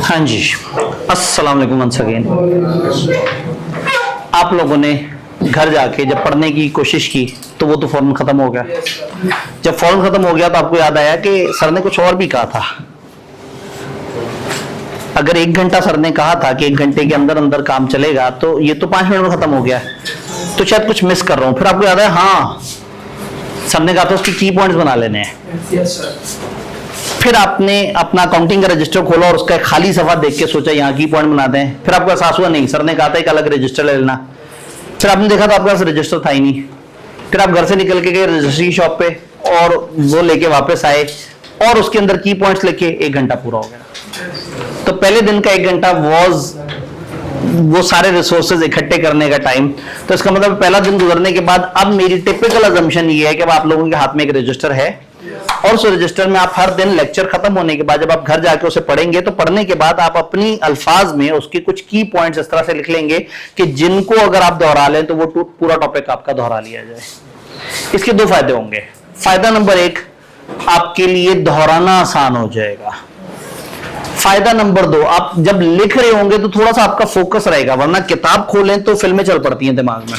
हाँ जी, अस्सलाम वालेकुम वंस अगेन। आप लोगों ने घर जाके जब पढ़ने की कोशिश की तो वो तो फौरन खत्म हो गया। जब फौरन खत्म हो गया तो आपको याद आया कि सर ने कुछ और भी कहा था। अगर 1 घंटा सर ने कहा था कि 1 घंटे के अंदर अंदर काम चलेगा, तो ये तो 5 मिनट में खत्म हो गया, तो शायद कुछ मिस कर रहा हूं। फिर आपको याद है, हाँ सर ने कहा था उसके की पॉइंट्स बना लेने हैं। फिर आपने अपना अकाउंटिंग का रजिस्टर खोला और उसका खाली सफा देख के सोचा यहाँ की पॉइंट बनाते हैं। फिर आपको एहसास हुआ नहीं, सर ने कहा था एक अलग रजिस्टर ले लेना। फिर आपने देखा तो आपके पास रजिस्टर था ही नहीं। फिर आप घर से निकल के गए रजिस्ट्री शॉप पे और वो लेके वापस आए और उसके अंदर की पॉइंट्स लेके 1 घंटा पूरा हो गया। तो पहले दिन का 1 घंटा वो सारे रिसोर्सेज इकट्ठे करने का टाइम। तो इसका मतलब पहला दिन गुजरने के बाद अब मेरी टिपिकल अजम्पशन ये है कि अब आप लोगों के हाथ में एक रजिस्टर है और उस रजिस्टर में आप हर दिन लेक्चर खत्म होने के बाद जब आप घर जाके उसे पढ़ेंगे तो पढ़ने के बाद आप अपनी अल्फाज में उसके कुछ की पॉइंट्स इस तरह से लिख लेंगे कि जिनको अगर आप दोहरा लें तो वो पूरा टॉपिक आपका दोहरा लिया जाए। इसके 2 फायदे होंगे। फायदा नंबर 1, आपके लिए दोहराना आसान हो जाएगा। फायदा नंबर 2, आप जब लिख रहे होंगे तो थोड़ा सा आपका फोकस रहेगा, वरना किताब खोलें तो फिल्में चल पड़ती हैं दिमाग में।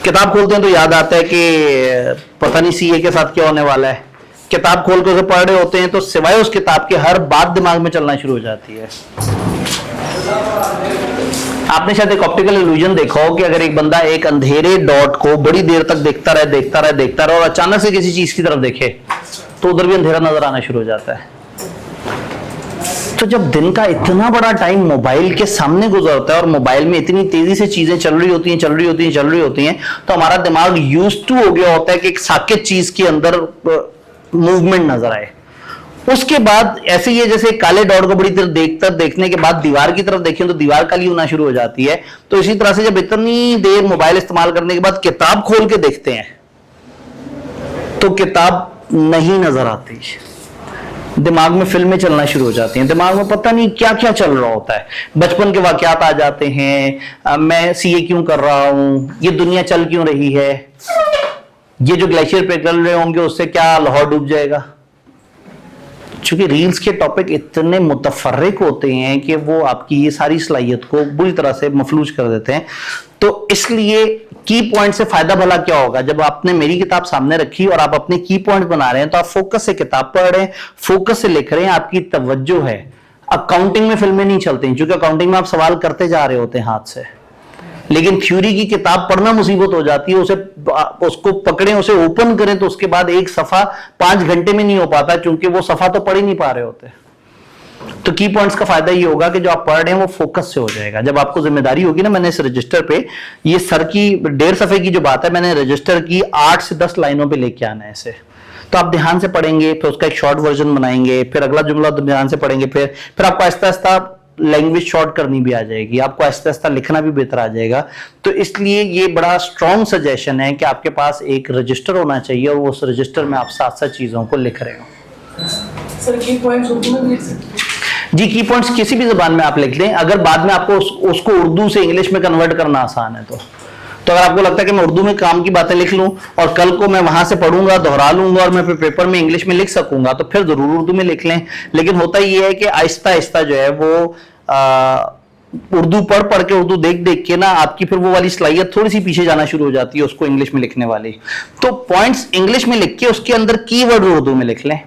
किताब खोलते हैं तो याद आता है कि पता नहीं सीए के साथ क्या होने वाला है। किताब खोल के उसे पढ़ रहे होते हैं तो सिवाय उस किताब के हर बात दिमाग में चलना शुरू हो जाती है। आपने शायद एक ऑप्टिकल इल्यूजन देखा हो कि अगर एक बंदा एक अंधेरे डॉट को बड़ी देर तक देखता रहे और अचानक से किसी चीज की तरफ देखे तो उधर भी अंधेरा नजर आना शुरू हो जाता है। तो जब दिन का इतना बड़ा टाइम मोबाइल के सामने गुजरता है और मोबाइल में इतनी तेजी से चीजें चल रही होती हैं तो हमारा दिमाग यूज्ड टू हो गया होता है कि एक साकेत चीज के अंदर मूवमेंट नजर आए। उसके बाद ऐसे ही है जैसे काले डॉट को बड़ी देर देखने के बाद दीवार की तरफ देखें तो दीवार काली होना शुरू हो जाती है। तो इसी तरह से जब इतनी देर मोबाइल इस्तेमाल करने के बाद किताब खोल के देखते हैं तो किताब नहीं नजर आती, दिमाग में फिल्में चलना शुरू हो जाती हैं। दिमाग में पता नहीं क्या क्या चल रहा होता है, बचपन के वाकयात आ जाते हैं। मैं सीए क्यों कर रहा हूं, ये दुनिया चल क्यों रही है, ये जो ग्लेशियर पे चल रहे होंगे उससे क्या लाहौर डूब जाएगा। चूंकि रील्स के टॉपिक इतने मुतफर्रिक होते हैं कि वो आपकी ये सारी सलाहियत को बुरी तरह से मफलूज कर देते हैं। तो इसलिए की पॉइंट से फायदा भला क्या होगा, जब आपने मेरी किताब सामने रखी और आप अपने की पॉइंट बना रहे हैं तो आप फोकस से किताब पढ़ रहे हैं, फोकस से लिख रहे हैं, आपकी तवज्जो है। अकाउंटिंग में फिल्में नहीं चलती क्योंकि अकाउंटिंग में आप सवाल करते जा रहे होते हैं हाथ से, लेकिन थ्योरी की किताब पढ़ना मुसीबत हो जाती है। उसको पकड़ें, उसे ओपन करें तो उसके बाद एक सफा 5 घंटे में नहीं हो पाता क्योंकि वो सफा तो पढ़ ही नहीं पा रहे होते। तो की पॉइंट्स का फायदा ये होगा कि जो आप पढ़ रहे हैं वो फोकस से हो जाएगा। जब आपको जिम्मेदारी होगी ना, मैंने इस रजिस्टर पे ये सर की 1.5 सफे की जो बात है, मैंने रजिस्टर की 8 से 10 लाइनों पे लेके आना है इसे। तो आप ध्यान से पढ़ेंगे, फिर उसका एक शॉर्ट वर्जन बनाएंगे, फिर अगला जुमला ध्यान से पढ़ेंगे, फिर आपको आहिस्ता आहिस्ता लैंग्वेज शॉर्ट करनी भी आ जाएगी, आपको आहिस्ता आहिस्ता लिखना भी बेहतर आ जाएगा। तो इसलिए ये बड़ा स्ट्रॉन्ग सजेशन है कि आपके पास एक रजिस्टर होना चाहिए और उस रजिस्टर में आप साथ साथ चीजों को लिख रहे हो। सर की पॉइंट्स उर्दू में लिख सकते हैं? जी, की पॉइंट्स किसी भी जबान में आप लिख लें, अगर बाद में आपको उसको उर्दू से इंग्लिश में कन्वर्ट करना आसान है तो अगर आपको लगता है कि मैं उर्दू में काम की बातें लिख लूं और कल को मैं वहां से पढ़ूंगा, दोहरा लूंगा और मैं फिर पेपर में इंग्लिश में लिख सकूंगा तो फिर जरूर उर्दू में लिख लें। लेकिन होता ये है कि आहिस्ता आहिस्ता जो है वो उर्दू पढ़ के, उर्दू देख के ना आपकी फिर वो वाली सलाहियत थोड़ी सी पीछे जाना शुरू हो जाती है उसको इंग्लिश में लिखने वाली। तो पॉइंट्स इंग्लिश में लिख के उसके अंदर कीवर्ड उर्दू में लिख लें,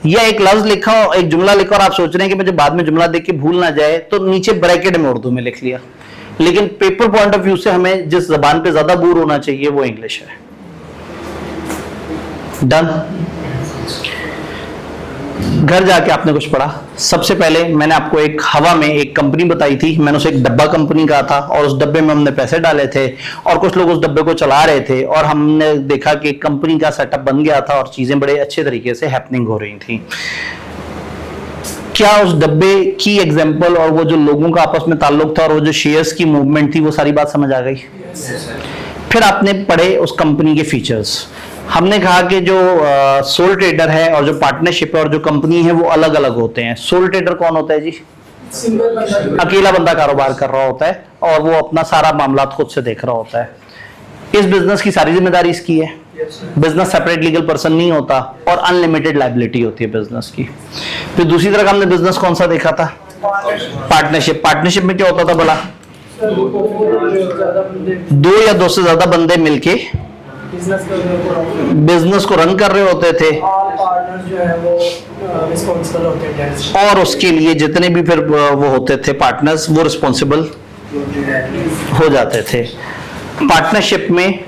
या एक लफ्ज लिखा, एक जुमला लिखा और आप सोच रहे हैं कि मुझे बाद में जुमला देख के भूल ना जाए तो नीचे ब्रैकेट में उर्दू में लिख लिया। लेकिन पेपर पॉइंट ऑफ व्यू से हमें जिस जबान पे ज्यादा बोर होना चाहिए वो इंग्लिश है। डन। घर जाके आपने कुछ पढ़ा। सबसे पहले मैंने आपको एक हवा में एक कंपनी बताई थी, मैंने उसे एक डब्बा कंपनी कहा था और उस डब्बे में हमने पैसे डाले थे और कुछ लोग उस डब्बे को चला रहे थे और हमने देखा कि कंपनी का सेटअप बन गया था और चीजें बड़े अच्छे तरीके से हैपनिंग हो रही थी। क्या उस डब्बे की एग्जाम्पल और वो जो लोगों का आपस में ताल्लुक था और वो जो शेयर्स की मूवमेंट थी वो सारी बात समझ आ गई? फिर आपने पढ़े उस कंपनी के फीचर्स। हमने कहा कि जो सोल ट्रेडर है और जो पार्टनरशिप है और जो कंपनी है वो अलग अलग होते हैं। सोल ट्रेडर कौन होता है जी? अकेला बंदा कारोबार कर रहा होता है और वो अपना सारा मामला खुद से देख रहा होता है। इस बिजनेस की सारी जिम्मेदारी इसकी है। बिजनेस सेपरेट लीगल पर्सन नहीं होता और अनलिमिटेड लायबिलिटी होती है बिजनेस की। फिर दूसरी तरह हमने बिजनेस कौन सा देखा था? पार्टनरशिप, पार्टनरशिप में क्या होता था भला? सर ज्यादा बंदे दो या दो से ज्यादा बंदे मिलके बिजनेस को रन कर रहे होते थे, ऑल पार्टनर्स जो है वो रिस्पॉन्सिबल होते हैं और उसके लिए जितने भी फिर वो होते थे पार्टनर्स, वो रिस्पॉन्सिबल हो जाते थे। पार्टनरशिप में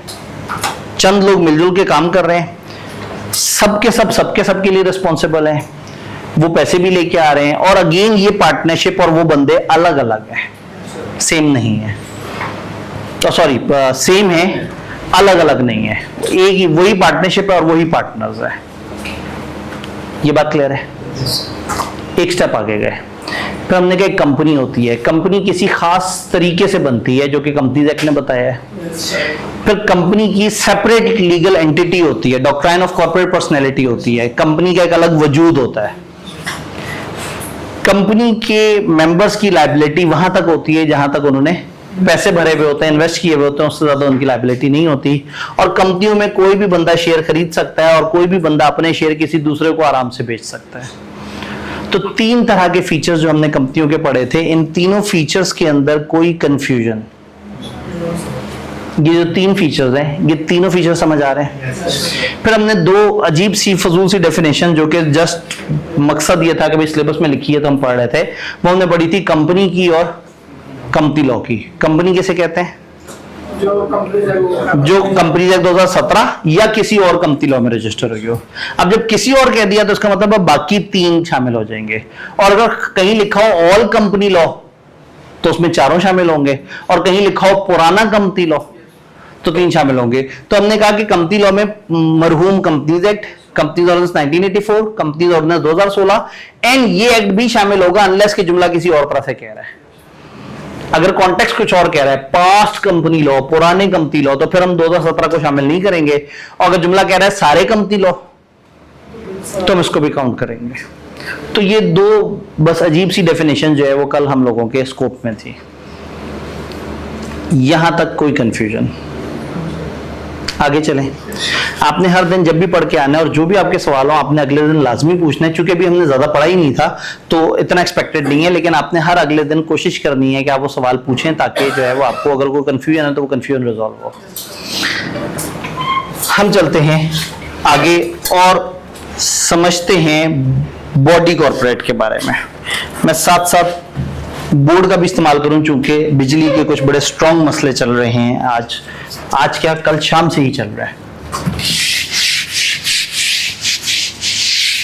चंद लोग मिलजुल के काम कर रहे हैं, सबके सबके लिए रिस्पॉन्सिबल हैं, वो पैसे भी लेके आ रहे हैं, और अगेन ये पार्टनरशिप और वो बंदे अलग अलग हैं, सेम नहीं है, तो सॉरी सेम है, अलग अलग नहीं है, एक ही वही पार्टनरशिप है और वही पार्टनर्स है। ये बात क्लियर है? एक स्टेप आगे गए, फिर हमने कहा एक कंपनी होती है, कंपनी किसी खास तरीके से बनती है जो कि कंपनीज एक्ट ने बताया है। फिर कंपनी की सेपरेट लीगल एंटिटी होती है, डॉक्ट्राइन ऑफ कॉर्पोरेट पर्सनैलिटी होती है, कंपनी का एक अलग वजूद होता है। कंपनी के मेंबर्स की लायबिलिटी वहां तक होती है जहां तक उन्होंने पैसे भरे हुए होते हैं, इन्वेस्ट किए हुए होते हैं, उससे ज्यादा उनकी लायबिलिटी नहीं होती। और कंपनियों में कोई भी बंदा शेयर खरीद सकता है और कोई भी बंदा अपने शेयर किसी दूसरे को आराम से बेच सकता है। तो तीन तरह के फीचर्स जो हमने कंपनियों के पढ़े थे, इन तीनों फीचर्स के अंदर कोई कंफ्यूजन, ये जो तीन फीचर्स हैं, ये तीनों फीचर समझ आ रहे हैं? फिर हमने दो अजीब सी फजूल सी डेफिनेशन, जो कि जस्ट मकसद ये था कि भाई सिलेबस में लिखी है तो हम पढ़ रहे थे, वो हमने पढ़ी थी कंपनी की और कंपनी लॉ की। कंपनी किसे कहते हैं? जो कंपनी जो कंपनी एक्ट 2017 या किसी और कंपनी लॉ में रजिस्टर हुई हो। अब जब किसी और कह दिया तो इसका मतलब अब बाकी तीन शामिल हो जाएंगे, और अगर कहीं लिखा हो ऑल कंपनी लॉ तो उसमें चारों शामिल होंगे, और कहीं लिखा हो पुराना कंपनी लॉ तो तीन शामिल होंगे। तो हमने कहा कि कंपनी लॉ में मरहूम companies act, companies ordinance 1984, companies ordinance 2016 and ये एक्ट भी शामिल होगा, अनलेस कि जुमला किसी और तरह से कह रहा है। अगर कॉन्टेक्स्ट कुछ और कह रहा है, पास्ट कंपनी लॉ, पुराने कंपनी लॉ, तो फिर हम 2017 को शामिल नहीं करेंगे, और अगर जुमला कह रहा है सारे कंपनी लॉ तो हम इसको भी काउंट करेंगे। तो ये दो बस अजीब सी डेफिनेशन जो है वो कल हम लोगों के स्कोप में थी। यहां तक कोई कंफ्यूजन? आगे चलें। आपने हर दिन जब भी पढ़ के आना है, और जो भी आपके सवाल हो आपने अगले दिन लाजमी पूछना है, चूंकि अभी हमने ज्यादा पढ़ा ही नहीं था तो इतना एक्सपेक्टेड नहीं है, लेकिन आपने हर अगले दिन कोशिश करनी है कि आप वो सवाल पूछें, ताकि जो है वो आपको अगर कोई कंफ्यूजन है तो वो कंफ्यूजन रिजॉल्व हो। हम चलते हैं आगे और समझते हैं बॉडी कॉर्पोरेट के बारे में। मैं साथ साथ बोर्ड का भी इस्तेमाल करूं, चूंकि बिजली के कुछ बड़े स्ट्रॉन्ग मसले चल रहे हैं आज क्या कल शाम से ही चल रहा है।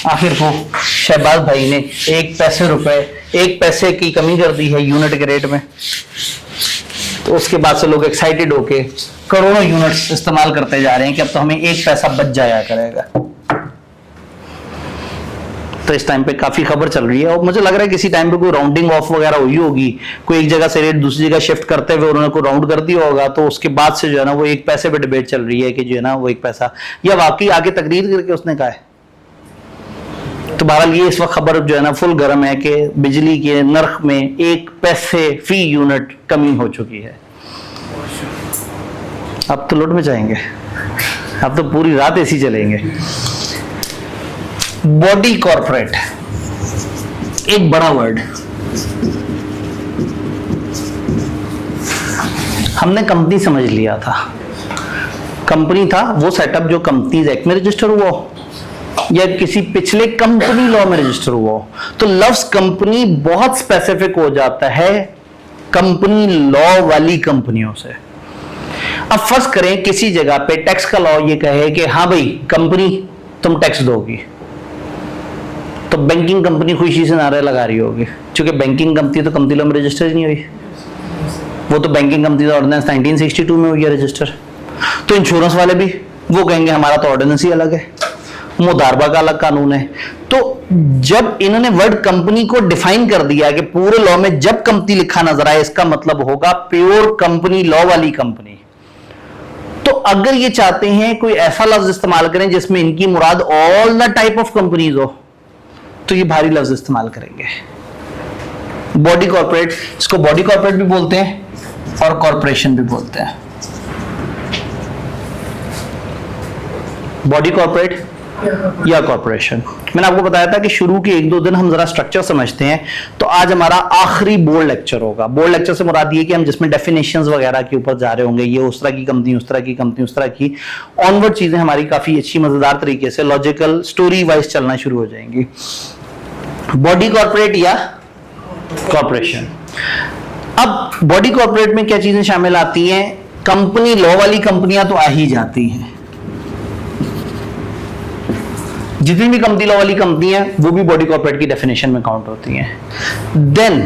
आखिर को शहबाज भाई ने 1 पैसे की कमी कर दी है यूनिट के रेट में, तो उसके बाद से लोग एक्साइटेड होके करोड़ों यूनिट्स इस्तेमाल करते जा रहे हैं कि अब तो हमें 1 पैसा बच जाया करेगा। तो इस टाइम पे काफी खबर चल रही है, और मुझे लग रहा है किसी टाइम पे कोई राउंडिंग ऑफ वगैरह हुई होगी, कोई एक जगह से रेट दूसरी जगह शिफ्ट करते हुए उन्होंने कोई राउंड कर दिया होगा, तो उसके बाद से जो है ना वो 1 पैसे पे डिबेट चल रही है कि जो है ना वो 1 पैसा, या वाकई आगे तकरीर करके उसने कहा है। तो बहरहाल ये इस वक्त खबर जो है ना फुल गर्म है कि बिजली के नर्ख में 1 पैसे फी यूनिट कमी हो चुकी है। अब तो लुट में जाएंगे, अब तो पूरी रात ऐसी चलेंगे। बॉडी कॉर्पोरेट एक बड़ा वर्ड। हमने कंपनी समझ लिया था, कंपनी था वो सेटअप जो कंपनीज एक्ट में रजिस्टर हुआ हो या किसी पिछले कंपनी लॉ में रजिस्टर हुआ हो। तो लफ्ज कंपनी बहुत स्पेसिफिक हो जाता है कंपनी लॉ वाली कंपनियों से। अब फर्ज करें किसी जगह पे टैक्स का लॉ ये कहे कि हाँ भाई कंपनी तुम टैक्स दोगी, तो बैंकिंग कंपनी खुशी से नारे लगा रही होगी, क्योंकि बैंकिंग कंपनी तो कंपनी लॉ में रजिस्टर ही नहीं हुई, वो तो बैंकिंग कंपनी ऑर्डिनेंस 1962 में हुई है रजिस्टर। तो इंश्योरेंस वाले भी वो कहेंगे हमारा तो ऑर्डिनेंस ही अलग है, मुदारबा का अलग कानून है। तो जब इन्होंने वर्ड कंपनी को डिफाइन कर दिया कि पूरे लॉ में जब कंपनी लिखा नजर आए इसका मतलब होगा प्योर कंपनी लॉ वाली कंपनी। तो अगर ये चाहते हैं कोई ऐसा लफ्ज इस्तेमाल करें जिसमें इनकी मुराद all the type of companies हो, तो ये भारी लफ्ज इस्तेमाल करेंगे। बॉडी कॉर्पोरेट, इसको बॉडी कॉर्पोरेट भी बोलते हैं और कॉर्पोरेशन भी बोलते हैं। बॉडी कॉर्पोरेट या कॉर्पोरेशन। मैंने आपको बताया था कि शुरू के 1-2 दिन हम जरा स्ट्रक्चर समझते हैं, तो आज हमारा आखिरी बोर्ड लेक्चर होगा। बोर्ड लेक्चर से मुराद ये कि हम जिसमें डेफिनेशंस वगैरह के ऊपर जा रहे होंगे, ये उस तरह की कंपनी, उस तरह की कंपनी, उस तरह की ऑनवर्ड चीजें हमारी काफी अच्छी मजेदार तरीके से लॉजिकल स्टोरी वाइज चलना शुरू हो जाएंगी। बॉडी कॉर्पोरेट या कॉर्पोरेशन। अब बॉडी कॉर्पोरेट में क्या चीजें शामिल आती हैं? कंपनी लॉ वाली कंपनियां तो आ ही जाती हैं, जितनी भी कंपनी लॉ वाली कंपनी है वो भी बॉडी कॉर्पोरेट की डेफिनेशन में काउंट होती हैं। देन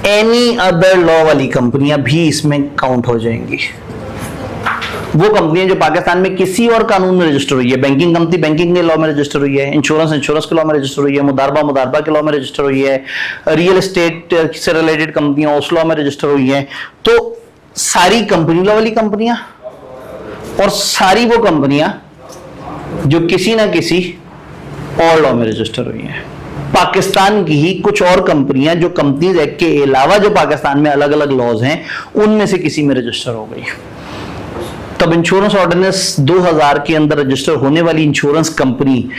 एनी अदर लॉ वाली कंपनियां भी इसमें काउंट हो जाएंगी। वो कंपनियां जो पाकिस्तान में किसी और कानून में रजिस्टर हुई है, बैंकिंग कंपनी बैंकिंग के लॉ में रजिस्टर हुई है, इंश्योरेंस के लॉ में रजिस्टर हुई है, मुदारबा के लॉ में रजिस्टर हुई है, रियल एस्टेट से रिलेटेड कंपनियां उस लॉ में रजिस्टर हुई है। तो सारी कंपनी लॉ वाली कंपनियां और सारी वो कंपनियां जो किसी ना किसी और लॉ में रजिस्टर हुई हैं। पाकिस्तान की ही कुछ और कंपनियां जो कंपनीज एक्ट के अलावा जो पाकिस्तान में अलग अलग लॉज हैं उनमें से किसी में रजिस्टर हो गई। तब इंश्योरेंस ऑर्डिनेंस 2000 के अंदर रजिस्टर होने वाली इंश्योरेंस कंपनी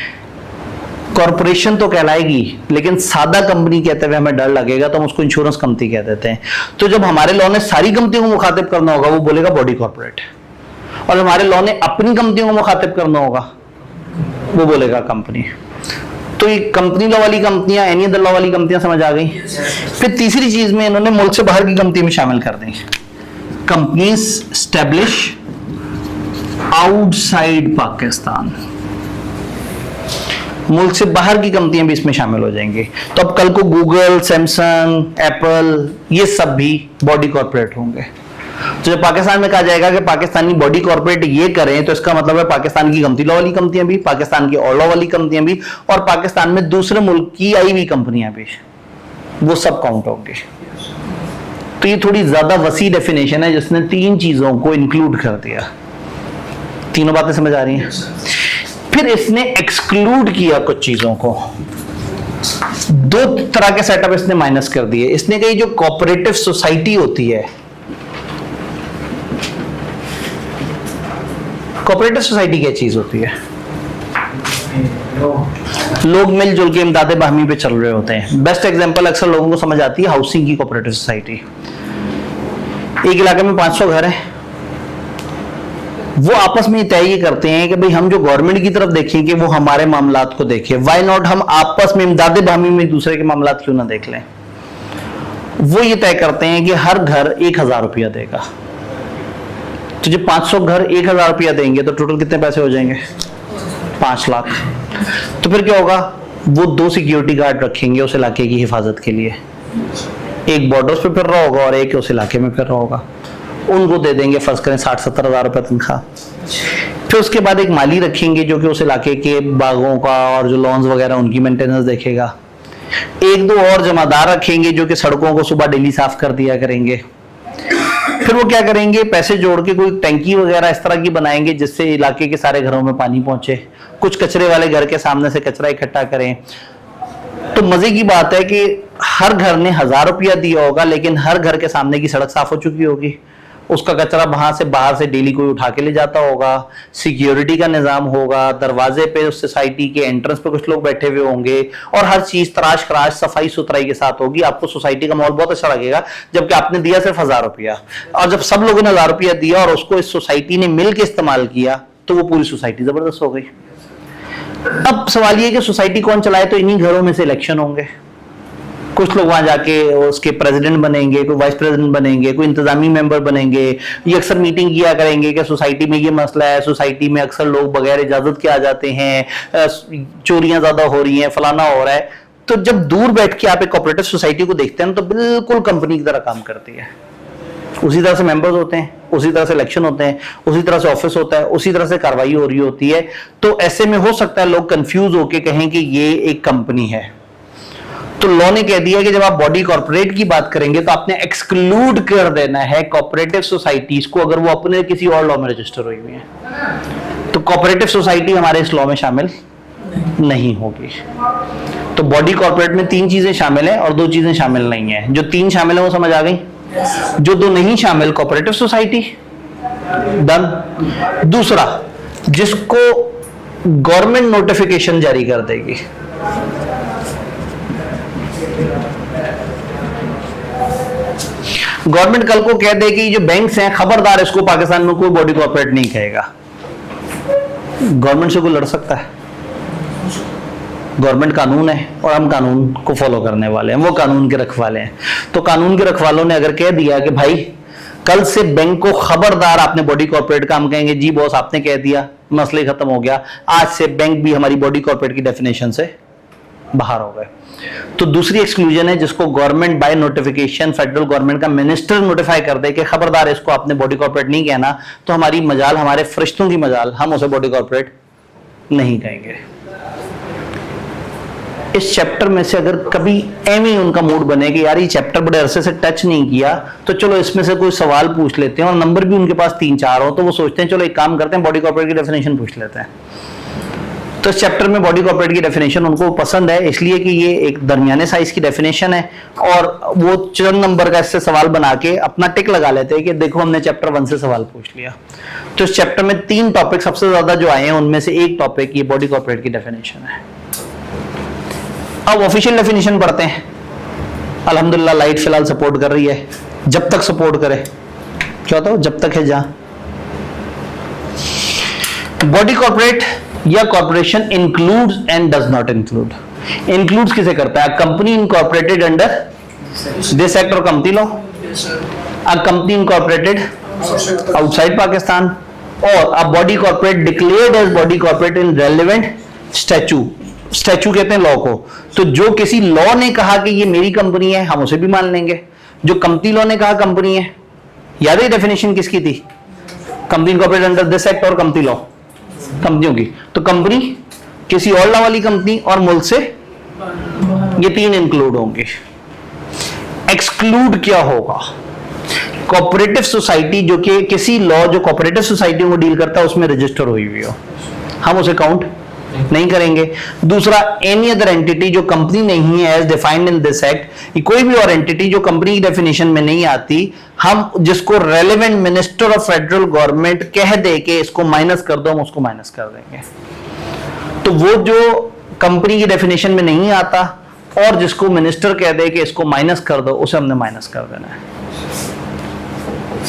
कॉर्पोरेशन तो कहलाएगी, लेकिन सादा कंपनी कहते हुए हमें डर लगेगा तो हम उसको इंश्योरेंस कंपनी कह देते हैं। तो जब हमारे लॉ ने सारी कंपनियों को मुखातिब करना होगा वो बोलेगा बॉडी कॉर्पोरेट, और हमारे लॉ ने अपनी कंपनियों को मुखातिब करना होगा वो बोलेगा कंपनी। तो ये कंपनी लॉ वाली कंपनियां, एनी अदर लॉ वाली कंपनियां समझ आ गई। फिर तीसरी चीज में इन्होंने मुल्क से बाहर की कंपनी में शामिल कर दी, कंपनीज एस्टैब्लिश आउटसाइड पाकिस्तान। मुल्क से बाहर की कंपनियां भी इसमें शामिल हो जाएंगी। तो अब कल को गूगल, सैमसंग, एप्पल ये सब भी बॉडी कॉर्पोरेट होंगे। तो जब पाकिस्तान में कहा जाएगा कि पाकिस्तानी बॉडी कॉर्पोरेट ये करें, तो इसका मतलब है पाकिस्तान की कंपनी लॉ वाली कंपनियां भी, पाकिस्तान की और लॉ वाली कंपनियां भी, और पाकिस्तान में दूसरे मुल्क की आई हुई कंपनियां भी, वो सब काउंट होंगे। तो ये थोड़ी ज्यादा वसी डेफिनेशन है जिसने 3 चीजों को इंक्लूड कर दिया। तीनों बातें समझ आ रही हैं? फिर इसने एक्सक्लूड किया कुछ चीजों को। 2 तरह के सेटअप इसने माइनस कर दिए। इसने कही जो कोऑपरेटिव सोसाइटी होती है, कोऑपरेटिव सोसाइटी क्या चीज होती है? लोग मिलजुल के इमदाद बाहमी पे चल रहे होते हैं। बेस्ट एग्जांपल अक्सर लोगों को समझ आती है हाउसिंग की कोऑपरेटिव सोसाइटी। एक इलाके में 500 घर हैं, वो आपस में तय करते हैं कि भाई हम जो गवर्नमेंट की तरफ देखें कि वो हमारे मामलात को देखे, व्हाई नॉट हम आपस में इमदाद बाहमी में दूसरे के मामलात क्यों ना देख लें। वो ये तय करते हैं कि हर घर 1000 रुपया देगा। तो जब 500 घर 1000 रुपया देंगे तो टोटल कितने पैसे हो जाएंगे? 5 लाख। तो फिर क्या होगा? वो 2 सिक्योरिटी गार्ड रखेंगे उस इलाके की हिफाजत के लिए, एक बॉर्डर्स पे फिर रहा होगा और एक उस इलाके में फिर रहा होगा। उनको दे देंगे फर्ज करें 60-70 हज़ार रुपये तनख्वाह। फिर उसके बाद एक माली रखेंगे जो कि उस इलाके के बागों का और जो लॉन्स वगैरह उनकी मेंटेनेंस देखेगा। 1-2 और जमादार रखेंगे जो कि सड़कों को सुबह डेली साफ कर दिया करेंगे। फिर वो क्या करेंगे? पैसे जोड़ के कोई टैंकी वगैरह इस तरह की बनाएंगे जिससे इलाके के सारे घरों में पानी पहुंचे। कुछ कचरे वाले घर के सामने से कचरा इकट्ठा करें। तो मजे की बात है कि हर घर ने 1000 रुपया दिया होगा, लेकिन हर घर के सामने की सड़क साफ हो चुकी होगी। उसका कचरा वहां से बाहर से डेली कोई उठा के ले जाता होगा, सिक्योरिटी का निजाम होगा, दरवाजे पे उस सोसाइटी के एंट्रेंस पे कुछ लोग बैठे हुए होंगे, और हर चीज तराश खराश सफाई सुथराई के साथ होगी। आपको सोसाइटी का माहौल बहुत अच्छा लगेगा, जबकि आपने दिया सिर्फ 1000 रुपया। और जब सब लोगों ने 1000 रुपया दिया और उसको इस सोसाइटी ने मिल के इस्तेमाल किया तो वो पूरी सोसाइटी जबरदस्त हो गई। अब सवाल ये कि सोसाइटी कौन चलाए? तो इन्हीं घरों में से इलेक्शन होंगे। कुछ लोग वहां जाके उसके प्रेसिडेंट बनेंगे, कोई वाइस प्रेसिडेंट बनेंगे, कोई इंतजामी मेंबर बनेंगे। ये अक्सर मीटिंग किया करेंगे कि सोसाइटी में ये मसला है, सोसाइटी में अक्सर लोग बगैर इजाजत के आ जाते हैं, चोरियां ज्यादा हो रही हैं, फलाना हो रहा है। तो जब दूर बैठ के आप एक कोऑपरेटिव सोसाइटी को देखते हैं तो बिल्कुल कंपनी की तरह काम करती है। उसी तरह से मेंबर्स होते हैं, उसी तरह से इलेक्शन होते हैं, उसी तरह से ऑफिस होता है, उसी तरह से कार्रवाई हो रही होती है। तो ऐसे में हो सकता है लोग कंफ्यूज होकर कहें कि ये एक कंपनी है। तो लॉ ने कह दिया कि जब आप बॉडी कॉर्पोरेट की बात करेंगे तो आपने एक्सक्लूड कर देना है कोऑपरेटिव सोसाइटीज को, अगर वो अपने किसी और लॉ में रजिस्टर हुई हुई है। तो कोऑपरेटिव सोसाइटी हमारे इस लॉ में शामिल नहीं होगी। तो बॉडी कॉर्पोरेट में 3 चीजें शामिल हैं और 2 चीजें शामिल नहीं है। जो 3 शामिल है वो समझ आ गई। जो 2 नहीं शामिल, कोऑपरेटिव सोसाइटी डन। दूसरा, जिसको गवर्नमेंट नोटिफिकेशन जारी कर देगी। गवर्नमेंट कल को कह दे कि जो बैंक्स हैं खबरदार, इसको पाकिस्तान में कोई बॉडी कॉर्पोरेट नहीं कहेगा, गवर्नमेंट से कोई लड़ सकता है? गवर्नमेंट कानून है और हम कानून को फॉलो करने वाले हैं, वो कानून के रखवाले हैं। तो कानून के रखवालों ने अगर कह दिया कि भाई कल से बैंक को खबरदार आपने बॉडी कॉर्पोरेट का, हम कहेंगे जी बॉस आपने कह दिया, मसले खत्म हो गया, आज से बैंक भी हमारी बॉडी कॉर्पोरेट की डेफिनेशन से बाहर हो गए। तो दूसरी एक्सक्लूजन है जिसको government by notification, federal government का मिनिस्टर नोटिफाई कर दे कि खबरदार इसको आपने बॉडी कॉर्पोरेट नहीं कहना, तो हमारी मजाल, हमारे फरिश्तों की मजाल, हम उसे बॉडी कॉर्पोरेट नहीं कहेंगे। इस चैप्टर में से अगर कभी एमी उनका मूड बने कि यार ये चैप्टर बड़े अरसे से टच नहीं किया, तो चलो इसमें से कोई सवाल पूछ लेते हैं, और नंबर भी उनके पास 3-4 हो, तो वो सोचते हैं चलो एक काम करते हैं बॉडी कॉर्पोरेट की डेफिनेशन पूछ लेते हैं। तो इस चैप्टर में बॉडी कॉर्पोरेट की डेफिनेशन उनको पसंद है, इसलिए कि ये एक दरमियाने साइज की डेफिनेशन है, और वो चंद नंबर का इससे सवाल बना के अपना टिक लगा लेते हैं कि देखो हमने चैप्टर 1 से सवाल पूछ लिया। तो इस चैप्टर में 3 टॉपिक सबसे ज्यादा जो आए हैं, उनमें से एक टॉपिक ये बॉडी कॉर्पोरेट की डेफिनेशन है। अब ऑफिशियल डेफिनेशन पढ़ते हैं। अल्हम्दुलिल्लाह लाइट फिलहाल सपोर्ट कर रही है, जब तक सपोर्ट करे, क्या होता है जब तक है जहां। बॉडी कॉर्पोरेट या corporation includes and does not include. Includes किसे करता है? Company incorporated under this act और company law, a company incorporated outside Pakistan, और a body corporate declared as body corporate in relevant statute. Statute कहते हैं law को। तो जो किसी लॉ ने कहा कि ये मेरी कंपनी है, हम उसे भी मान लेंगे। जो कंपनी लॉ ने कहा कंपनी है, याद है डेफिनेशन किसकी थी? Company incorporated under this act और कंपनी लॉ, कंपनियों की। तो कंपनी, किसी और लॉ वाली कंपनी और मुल्क से, ये 3 इंक्लूड होंगे। एक्सक्लूड क्या होगा? कोऑपरेटिव सोसाइटी, जो कि किसी लॉ जो कोऑपरेटिव सोसाइटियों को डील करता है उसमें रजिस्टर हुई हुई हो, हम उसे काउंट नहीं करेंगे। दूसरा, एनी अदर एंटिटी जो कंपनी नहीं है as defined in this act, कोई भी और एंटिटी जो कंपनी की डेफिनेशन में नहीं आती, हम जिसको relevant minister of federal government कह दे कि इसको माइनस कर दो, हम उसको माइनस कर देंगे। तो वो जो कंपनी की डेफिनेशन में नहीं आता और जिसको मिनिस्टर कह दे कि इसको माइनस कर दो, उसे हमने माइनस कर देना है।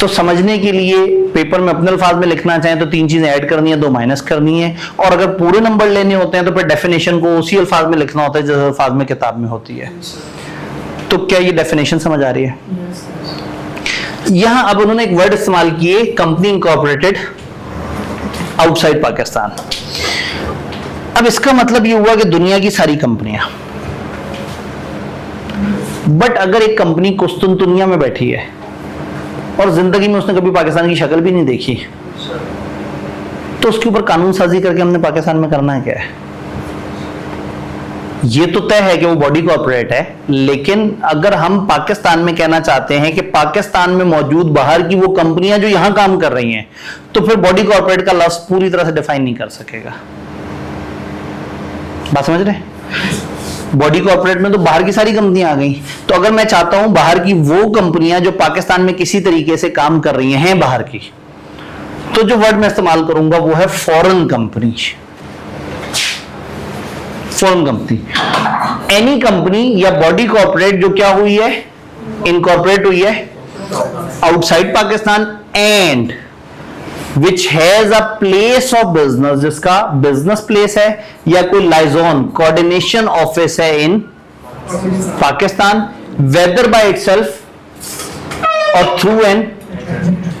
तो समझने के लिए पेपर में अपने अल्फाज में लिखना चाहें तो 3 चीजें ऐड करनी है, 2 माइनस करनी है, और अगर पूरे नंबर लेने होते हैं तो फिर डेफिनेशन को उसी अल्फाज में लिखना होता है जिस अल्फाज में किताब में होती है। तो क्या ये डेफिनेशन समझ आ रही है? यहां अब उन्होंने एक वर्ड इस्तेमाल किए, कंपनी इनकॉर्पोरेटेड आउटसाइड पाकिस्तान। अब इसका मतलब ये हुआ कि दुनिया की सारी कंपनियां, बट अगर एक कंपनी कुस्तुनतुनिया में बैठी है और जिंदगी में उसने कभी पाकिस्तान की शक्ल भी नहीं देखी, तो उसके ऊपर कानून साजी करके हमने पाकिस्तान में करना है क्या है? ये तो तय है कि वो बॉडी कॉर्पोरेट है, लेकिन अगर हम पाकिस्तान में कहना चाहते हैं कि पाकिस्तान में मौजूद बाहर की वो कंपनियां जो यहां काम कर रही हैं, तो फिर बॉडी कॉर्पोरेट का लफ्ज पूरी तरह से डिफाइन नहीं कर सकेगा। बात समझ रहे हैं? बॉडी कॉर्पोरेट में तो बाहर की सारी कंपनियां आ गई। तो अगर मैं चाहता हूं बाहर की वो कंपनियां जो पाकिस्तान में किसी तरीके से काम कर रही हैं बाहर की, तो जो वर्ड मैं इस्तेमाल करूंगा वो है foreign company. Foreign company, any company या बॉडी कॉर्पोरेट जो क्या हुई है, इनकॉर्पोरेट हुई है outside Pakistan, and which has a place of business, जिसका बिजनेस प्लेस है या कोई लाइजोन कोऑर्डिनेशन ऑफिस है इन पाकिस्तान, वेदर बाय इटसेल्फ और थ्रू एन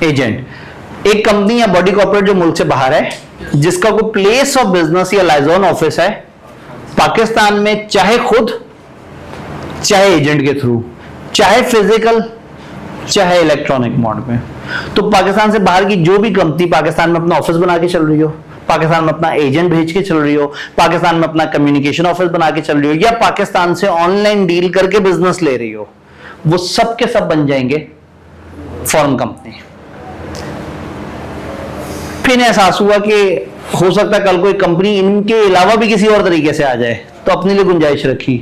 एजेंट। एक कंपनी या बॉडी कॉर्पोरेट जो मुल्क से बाहर है, जिसका कोई प्लेस ऑफ बिजनेस या लाइजोन ऑफिस है पाकिस्तान में, चाहे खुद चाहे एजेंट के थ्रू, चाहे फिजिकल चाहे इलेक्ट्रॉनिक मोड में। तो पाकिस्तान से बाहर की जो भी कंपनी पाकिस्तान में अपना ऑफिस बना के चल रही हो, पाकिस्तान में अपना एजेंट भेज के चल रही हो, पाकिस्तान में अपना कम्युनिकेशन ऑफिस बना के चल रही हो, या पाकिस्तान से ऑनलाइन डील करके बिजनेस ले रही हो, वो सब के सब बन जाएंगे फॉरेन कंपनी। फिर एहसास हुआ कि हो सकता है कल कोई कंपनी इनके अलावा भी किसी और तरीके से आ जाए, तो अपने लिए गुंजाइश रखी,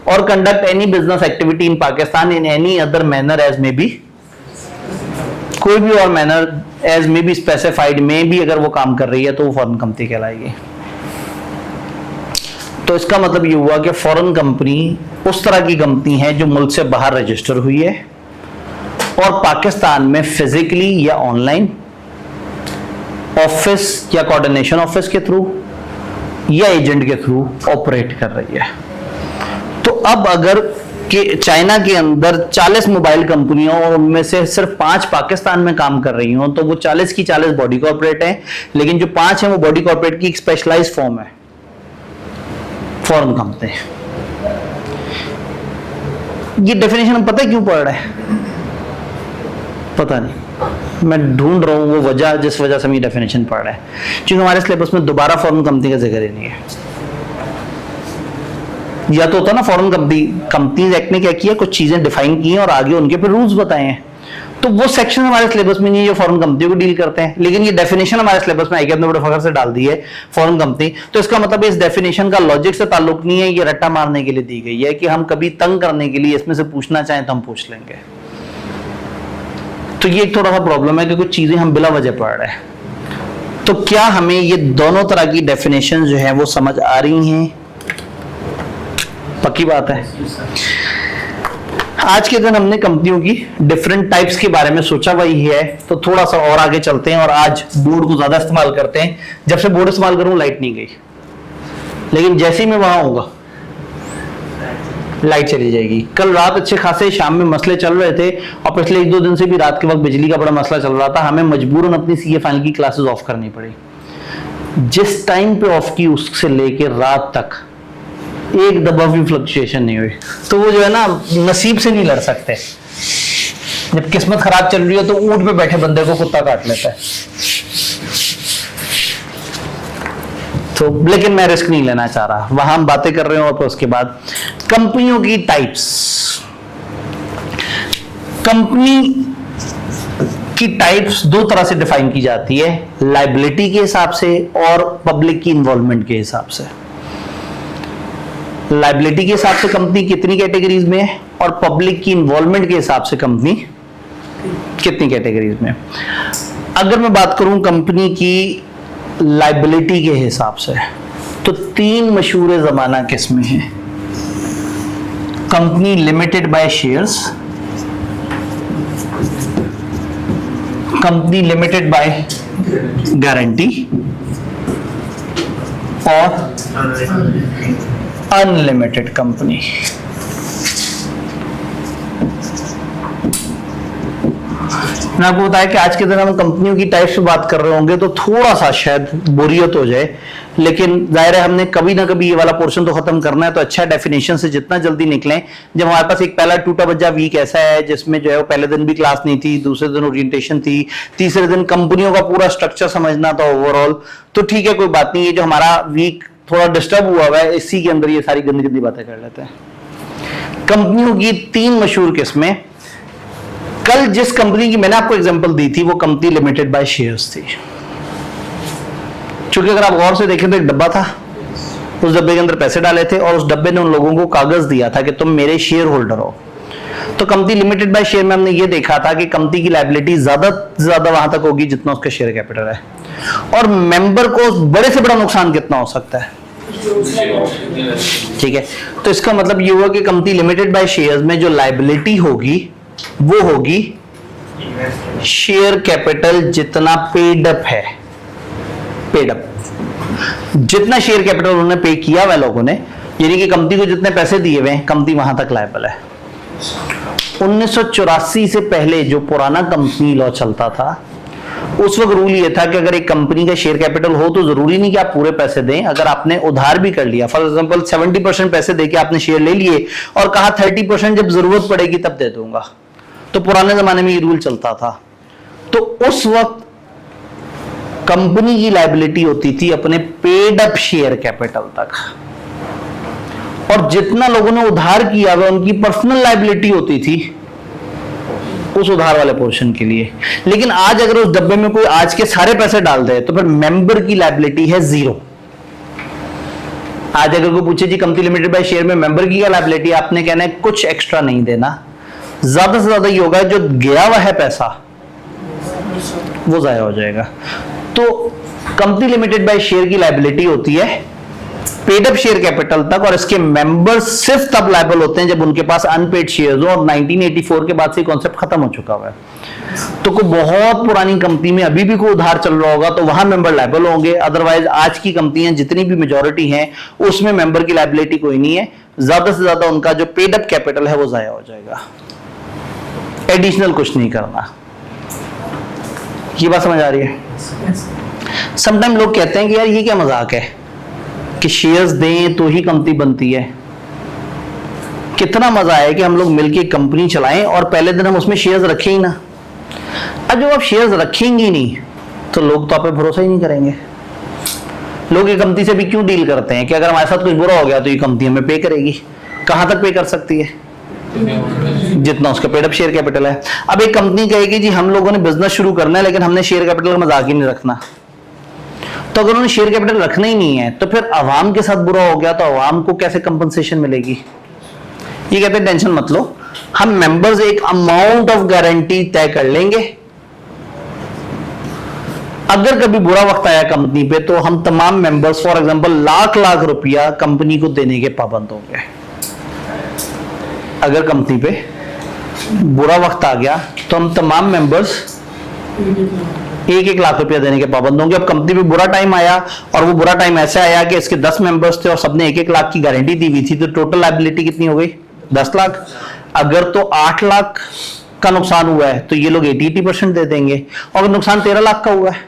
और conduct any business activity in Pakistan in any other manner as may be, कोई भी और manner as may be specified में भी अगर वो काम कर रही है तो वो फॉरेन कंपनी कहलाएगी। तो इसका मतलब ये हुआ कि फॉरेन कंपनी उस तरह की कंपनी है जो मुल्क से बाहर रजिस्टर हुई है और पाकिस्तान में फिजिकली या ऑनलाइन ऑफिस या कोऑर्डिनेशन ऑफिस के थ्रू या एजेंट के थ्रू ऑपरेट कर रही है। तो अब अगर कि चाइना के अंदर 40 मोबाइल कंपनियों और उनमें से सिर्फ 5 पाकिस्तान में काम कर रही हों तो वो 40 की 40 बॉडी कॉर्पोरेट हैं, लेकिन जो 5 हैं वो बॉडी कॉर्पोरेट की एक स्पेशलाइज्ड फॉर्म है, फॉरेन कंपनी। ये डेफिनेशन हम पता है क्यों पढ़ रहे हैं? पता नहीं, मैं ढूंढ रहा हूं वो वजह जिस वजह से हम ये डेफिनेशन पढ़ रहे हैं, क्योंकि हमारे सिलेबस में दोबारा फॉरेन कंपनी का जिक्र ही नहीं है। या तो होता ना फॉरेन कंपनीज एक्ट ने क्या किया, कुछ चीजें डिफाइन की हैं और आगे उनके पे रूल्स बताए हैं, तो वो सेक्शन हमारे सिलेबस में नहीं है जो फॉरेन कंपनियों को डील करते हैं, लेकिन ये डेफिनेशन हमारे सिलेबस में आई हमने बड़े फखर से डाल दी है फॉरेन कंपनी। तो इसका मतलब इस डेफिनेशन का लॉजिक से ताल्लुक नहीं है, ये रट्टा मारने के लिए दी गई है कि हम कभी तंग करने के लिए इसमें से पूछना चाहें तो हम पूछ लेंगे। तो ये एक थोड़ा सा प्रॉब्लम है कि कुछ चीजें हम बिला वजह पढ़ रहे हैं। तो क्या हमें ये दोनों तरह की डेफिनेशन जो है वो समझ आ रही हैं? पक्की बात है। आज के दिन हमने कंपनियों की डिफरेंट टाइप्स के बारे में सोचा वही है, तो थोड़ा सा और आगे चलते हैं और आज बोर्ड को ज्यादा इस्तेमाल करते हैं। जब से बोर्ड इस्तेमाल करूं लाइट नहीं गई, लेकिन जैसे ही मैं वहां होऊंगा लाइट चली जाएगी। कल रात अच्छे खासे शाम में मसले चल रहे थे और पिछले 1-2 दिन से भी रात के वक्त बिजली का बड़ा मसला चल रहा था, हमें मजबूरन अपनी सीए फाइनल की क्लासेस ऑफ करनी पड़ी। जिस टाइम पे ऑफ की उससे लेके रात तक एक दबा भी फ्लक्चुएशन नहीं हुई। तो वो जो है ना नसीब से नहीं लड़ सकते। जब किस्मत खराब चल रही हो तो ऊंट पे बैठे बंदे को कुत्ता काट लेता है। तो लेकिन मैं रिस्क नहीं लेना चाह रहा, वहां हम बातें कर रहे हो। और उसके बाद कंपनियों की टाइप्स, कंपनी की टाइप्स 2 तरह से डिफाइन की जाती है, लायबिलिटी के हिसाब से और पब्लिक की इन्वॉल्वमेंट के हिसाब से। लायबिलिटी के हिसाब से कंपनी कितनी कैटेगरीज में है और पब्लिक की इन्वॉल्वमेंट के हिसाब से कंपनी कितनी कैटेगरीज में। अगर मैं बात करूं कंपनी की लायबिलिटी के हिसाब से, तो 3 मशहूर जमाना किस्में हैं। Company limited by shares, company limited by guarantee और अनलिमिटेड कंपनी। मैं आपको बताया कि आज के दिन हम कंपनियों की टाइप्स पे बात कर रहे होंगे तो थोड़ा सा शायद बोरियत हो जाए, लेकिन जाहिर है हमने कभी ना कभी ये वाला पोर्शन तो खत्म करना है। तो अच्छा डेफिनेशन से जितना जल्दी निकलें। जब हमारे पास एक पहला टूटा बच्चा वीक ऐसा है जिसमें जो है वो पहले दिन भी क्लास नहीं थी, दूसरे दिन ओरिएंटेशन थी, तीसरे दिन कंपनियों का पूरा स्ट्रक्चर समझना था ओवरऑल, तो ठीक है कोई बात नहीं। ये जो हमारा वीक थोड़ा डिस्टर्ब हुआ हुआ है, इसी के अंदर ये सारी गंदी गंदी बातें कर लेते हैं। कंपनियों की 3 मशहूर किस्में। कल जिस कंपनी की मैंने आपको एग्जांपल दी थी वो कंपनी लिमिटेड बाय शेयर्स थी। क्योंकि अगर आप गौर से देखें तो एक डब्बा था, उस डब्बे के अंदर पैसे डाले थे और उस डब्बे ने उन लोगों को कागज दिया था कि तुम मेरे शेयर होल्डर हो। तो कंपनी लिमिटेड बाय शेयर में हमने ये देखा था कि कंपनी की लायबिलिटी ज्यादा से ज्यादा वहां तक होगी जितना उसका शेयर कैपिटल है, और मेंबर को बड़े से बड़ा नुकसान कितना हो सकता है। ठीक है, तो इसका मतलब ये हुआ कि कंपनी लिमिटेड बाय शेयर्स में जो लायबिलिटी होगी वो होगी शेयर कैपिटल जितना पेड अप है। पेड अप जितना शेयर कैपिटल उन्होंने पे किया हुआ लोगों ने, यानी कि कंपनी को जितने पैसे दिए हुए हैं कंपनी वहां तक लायबल है। 1984 से पहले जो पुराना कंपनी लॉ चलता था उस वक्त रूल ये था कि अगर एक कंपनी का शेयर कैपिटल हो तो जरूरी नहीं कि आप पूरे पैसे दें। अगर आपने उधार भी कर लिया, फॉर एग्जांपल 70% पैसे देके आपने शेयर ले लिए और कहा 30% जब जरूरत पड़ेगी तब दे दूंगा, तो पुराने जमाने में ये रूल चलता था। तो उस वक्त कंपनी की लायबिलिटी होती थी अपने पेड अप शेयर कैपिटल तक, और जितना लोगों ने उधार किया वह उनकी पर्सनल लायबिलिटी होती थी उस उधार वाले पोर्शन के लिए। लेकिन आज अगर उस डब्बे में कोई आज के सारे पैसे डाल दे तो फिर मेंबर की लायबिलिटी है 0। आज अगर कोई पूछे जी कंपनी लिमिटेड बाय शेयर में मेंबर की क्या लायबिलिटी, आपने कहना है कुछ एक्स्ट्रा नहीं देना, ज्यादा से ज्यादा ये होगा जो गया हुआ है पैसा वो जाया हो जाएगा। तो कंपनी लिमिटेड बाय शेयर की लायबिलिटी होती है पेड अप शेयर कैपिटल तक, और इसके मेंबर्स सिर्फ तब लायबल होते हैं जब उनके पास अनपेड शेयर्स हो, और 1984 के बाद से कॉन्सेप्ट खत्म हो चुका हुआ है। तो कोई बहुत पुरानी कंपनी में अभी भी कोई उधार चल रहा होगा तो वहां मेंबर लायबल होंगे, अदरवाइज आज की कंपनियां जितनी भी मेजॉरिटी हैं उसमें मेंबर की लायबिलिटी कोई नहीं है। ज्यादा से ज्यादा उनका जो पेड अप कैपिटल है वो जाया हो जाएगा, एडिशनल कुछ नहीं करना। ये बात समझ आ रही है? समटाइम लोग कहते हैं कि यार ये क्या मजाक है कि शेयर्स दें तो ही कंपनी बनती है। कितना मजा है कि हम लोग मिलके कंपनी चलाएं और पहले दिन हम उसमें शेयर्स रखें ही ना। अब जब आप शेयर्स रखेंगे नहीं तो लोग तो आप पे भरोसा ही नहीं करेंगे। लोग ये कंपनी से भी क्यों डील करते हैं कि अगर हमारे साथ कुछ बुरा हो गया तो ये कंपनी हमें पे करेगी। कहां तक पे कर सकती है? जितना उसका पेड अप शेयर कैपिटल है। अब एक कंपनी कहेगी जी हम लोगों ने बिजनेस शुरू करना है लेकिन हमने शेयर कैपिटल का मजाक ही नहीं रखना, तो अगर उन्होंने शेयर कैपिटल रखना ही नहीं है तो फिर अवाम के साथ बुरा हो गया तो अवाम को कैसे कंपनसेशन मिलेगी? ये कहते हैं टेंशन मत लो, हम मेंबर्स एक अमाउंट ऑफ गारंटी तय कर लेंगे, अगर कभी बुरा वक्त आया कंपनी पे तो हम तमाम members for example lakh lakh रुपया कंपनी को देने के पाबंद होंगे। अगर कंपनी पे बुरा वक्त आ गया तो हम तमाम मेंबर्स 1-1 लाख रुपया देने के पाबंद होंगे। अब कंपनी पे बुरा टाइम आया और वो बुरा टाइम ऐसा आया कि इसके 10 मेंबर्स थे और सबने 1-1 लाख की गारंटी दी हुई थी, तो टोटल लायबिलिटी कितनी हो गई? 10 लाख। अगर तो 8 लाख का नुकसान हुआ है तो ये लोग 80% दे देंगे, और अगर नुकसान 13 लाख का हुआ है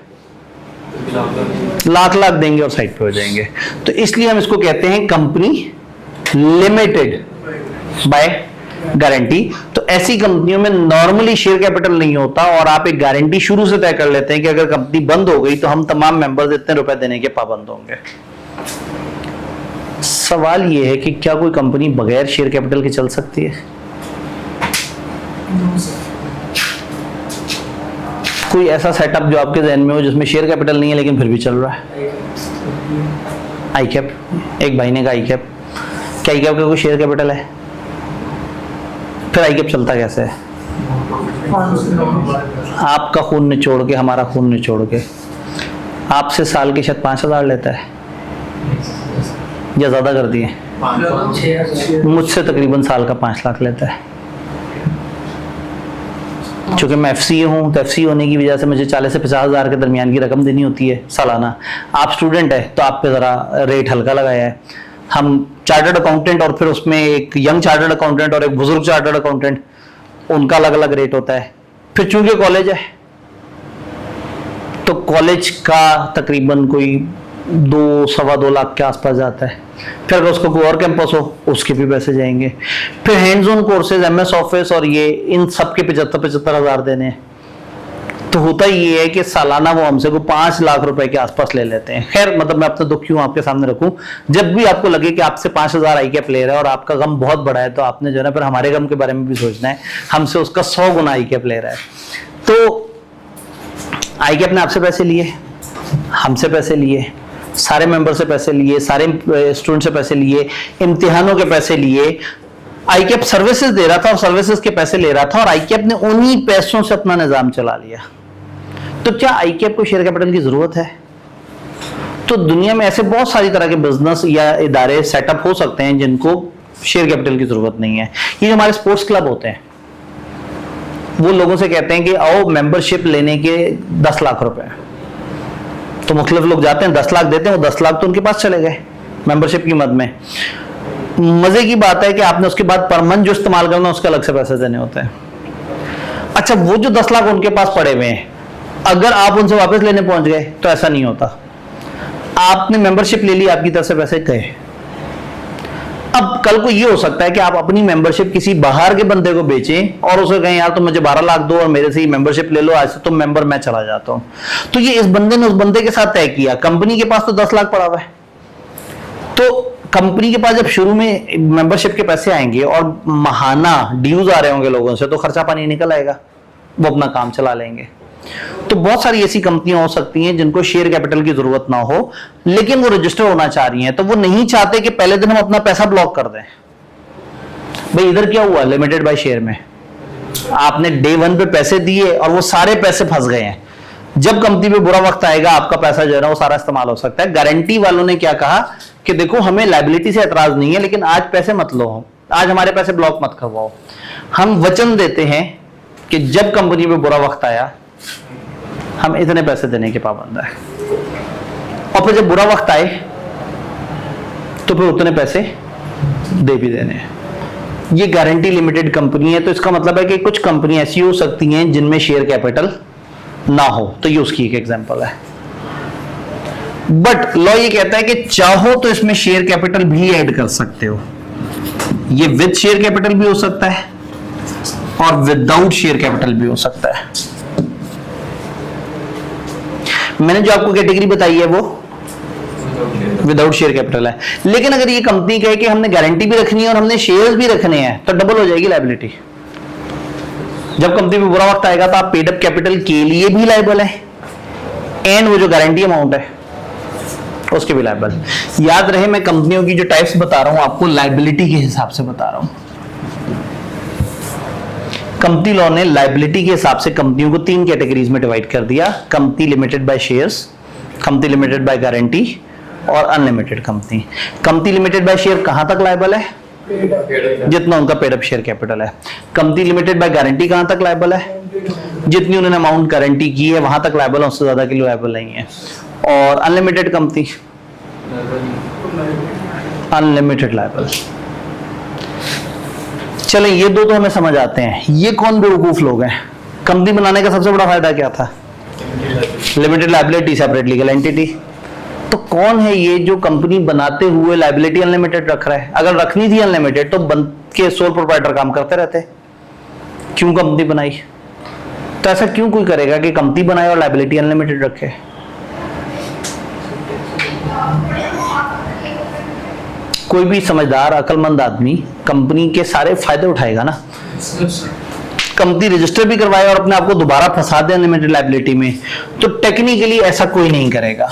लाख लाख देंगे और साइड पे हो जाएंगे। तो इसलिए हम इसको कहते हैं कंपनी लिमिटेड बाय गारंटी। तो ऐसी कंपनियों में नॉर्मली शेयर कैपिटल नहीं होता और आप एक गारंटी शुरू से तय कर लेते हैं कि अगर कंपनी बंद हो गई तो हम तमाम मेंबर्स इतने रुपए देने के पाबंद होंगे। सवाल यह है कि क्या कोई कंपनी बगैर शेयर कैपिटल के चल सकती है? कोई ऐसा सेटअप जो आपके जहन में हो जिसमें शेयर कैपिटल नहीं है लेकिन फिर भी चल रहा है? आईकैप, एक भाई ने कहा आईकैप, क्या आईकैप का कोई शेयर कैपिटल है? फिर आईकैप चलता कैसे है? आपका खून निचोड़ के, हमारा खून निचोड़ के, आपसे साल के शायद 5,000 लेता है या ज्यादा कर दिए, मुझसे तकरीबन साल का 5 लाख लेता है। चूंकि मैं एफसीए हूं तो एफसीए होने की वजह से मुझे 40 से 50,000 के दरमियान की रकम देनी होती है सालाना। आप स्टूडेंट है तो आप पे जरा रेट हल्का लगाया है। हम चार्टर्ड अकाउंटेंट और फिर उसमें एक यंग चार्टर्ड अकाउंटेंट और एक बुजुर्ग चार्टर्ड अकाउंटेंट, उनका अलग अलग रेट होता है। फिर चूंकि कॉलेज है तो कॉलेज का तकरीबन कोई 2-2.25 लाख के आसपास जाता है। फिर अगर उसको कोई और कैंपस हो उसके भी पैसे जाएंगे। फिर hands on courses, MS office और ये इन सब के 75-75 हजार देने हैं। तो होता ये है कि सालाना वो हमसे को 5 लाख रुपए के आसपास ले लेते हैं। खैर मतलब मैं अपना दुख क्यों आपके सामने रखूं, जब भी आपको लगे कि आपसे 5,000 आईकैप ले रहा है और आपका गम बहुत बड़ा है तो आपने जो है ना फिर हमारे गम के बारे में भी सोचना है, हमसे उसका 100 गुना आईकैप ले रहा है। तो आईकैप ने आपसे पैसे लिए, हमसे पैसे लिए, सारे मेंबर से पैसे लिए, सारे स्टूडेंट से पैसे लिए, इम्तिहानों के पैसे लिए। आईकैप सर्विसेज दे रहा था और सर्विसेज के पैसे ले रहा था और आईकैप ने उन्हीं पैसों से अपना निजाम चला लिया। तो क्या आईकैप को शेयर कैपिटल की जरूरत है? तो दुनिया में ऐसे बहुत सारी तरह के बिजनेस या इदारे सेटअप हो सकते हैं जिनको शेयर कैपिटल की जरूरत नहीं है। ये जो हमारे स्पोर्ट्स क्लब होते हैं वो लोगों से कहते हैं कि आओ मेंबरशिप लेने के 10 लाख रुपए, तो मुख्तलिफ लोग जाते हैं 10 लाख देते हैं, वो 10 लाख तो उनके पास चले गए मेंबरशिप की मद में। मजे की बात है कि आपने उसके बाद पर मंथ जो इस्तेमाल करना उसके अलग से पैसे देने होते हैं। अच्छा, वो जो 10 लाख उनके पास पड़े हुए हैं अगर आप उनसे वापस लेने पहुंच गए तो ऐसा नहीं होता। आपने मेंबरशिप ले ली, आपकी तरफ से पैसे गए। अब कल को ये हो सकता है कि आप अपनी मेंबरशिप किसी बाहर के बंदे को बेचें और उसे कहें यार तुम मुझे 12 लाख दो और मेरे से ही मेंबरशिप ले लो, आज से तुम मेंबर, मैं चला जाता हूं। तो ये इस बंदे ने उस बंदे के साथ तय किया। कंपनी के पास तो 10 लाख पड़ा हुआ है, तो कंपनी के पास जब शुरू में मेंबरशिप के पैसे आएंगे और माहाना ड्यूज आ रहे होंगे लोगों से, तो खर्चा पानी निकल आएगा, वो अपना काम चला लेंगे। तो बहुत सारी ऐसी कंपनियां हो सकती हैं जिनको शेयर कैपिटल की जरूरत ना हो लेकिन वो रजिस्टर होना चाह रही हैं, तो वो नहीं चाहते कि पहले दिन हम अपना पैसा ब्लॉक कर दें। भाई इधर क्या हुआ, लिमिटेड बाय शेयर में आपने डे 1 पे पैसे दिए और वो सारे पैसे फंस गए हैं। जब कंपनी पे बुरा वक्त आएगा आपका पैसा जो है ना वो सारा इस्तेमाल हो सकता है। गारंटी वालों ने क्या कहा कि देखो हमें लायबिलिटी से एतराज नहीं है, लेकिन आज पैसे मत लो, आज हमारे पैसे ब्लॉक मत करवाओ। हम वचन देते हैं कि जब कंपनी पे बुरा वक्त आया हम इतने पैसे देने के पाबंद है, और फिर जब बुरा वक्त आए तो फिर उतने पैसे दे भी देने हैं। ये गारंटी लिमिटेड कंपनी है, तो इसका मतलब है कि कुछ कंपनी ऐसी हो सकती हैं जिनमें शेयर कैपिटल ना हो, तो ये उसकी एक एग्जांपल है। बट लॉ ये कहता है कि चाहो तो इसमें शेयर कैपिटल भी ऐड कर सकते हो। ये विद शेयर कैपिटल भी हो सकता है और विदाउट शेयर कैपिटल भी हो सकता है। मैंने जो आपको कैटेगरी बताई है वो विदाउट शेयर कैपिटल है। लेकिन अगर ये कंपनी कहे कि हमने गारंटी भी रखनी है और हमने शेयर्स भी रखने हैं, तो डबल हो जाएगी लायबिलिटी। जब कंपनी पे बुरा वक्त आएगा तो आप पेड अप कैपिटल के लिए भी लायबल है, एंड वो जो गारंटी अमाउंट है उसके भी लायबल। याद रहे मैं कंपनियों की जो टाइप्स बता रहा हूं आपको लायबिलिटी के हिसाब से बता रहा हूं। कंपनी लॉ ने लायबिलिटी के हिसाब से कंपनियों को 3 कैटेगरीज में डिवाइड कर दिया। Company limited by shares, company limited by guarantee और unlimited company. Company limited by share कहां तक लायबल है? जितना उनका पेड अप शेयर कैपिटल है। कंपनी लिमिटेड बाय गारंटी कहां तक लायबल है? जितनी उन्होंने अमाउंट गारंटी की है वहां तक लायबल है, उससे ज्यादा के लिए लायबल नहीं है। और अनलिमिटेड कंपनी अनलिमिटेड लायबल। चलें ये दो तो हमें समझ आते हैं। ये कौन बेवकूफ लोग हैं? कंपनी बनाने का सबसे बड़ा फायदा क्या था? Limited liability, separate legal entity. तो कौन है ये जो कंपनी बनाते हुए लायबिलिटी अनलिमिटेड रख रहा है? अगर रखनी थी अनलिमिटेड तो बंद के सोल प्रोप्राइटर काम करते रहते, क्यों कंपनी बनाई? तो ऐसा क्यों कोई करेगा कि कंपनी बनाए और लायबिलिटी अनलिमिटेड रखे? कोई भी समझदार अकलमंद आदमी कंपनी के सारे फायदे उठाएगा ना। कंपनी रजिस्टर भी करवाए और अपने आप को दोबारा फंसा दे अनलिमिटेड लायबिलिटी में, तो टेक्निकली ऐसा कोई नहीं करेगा।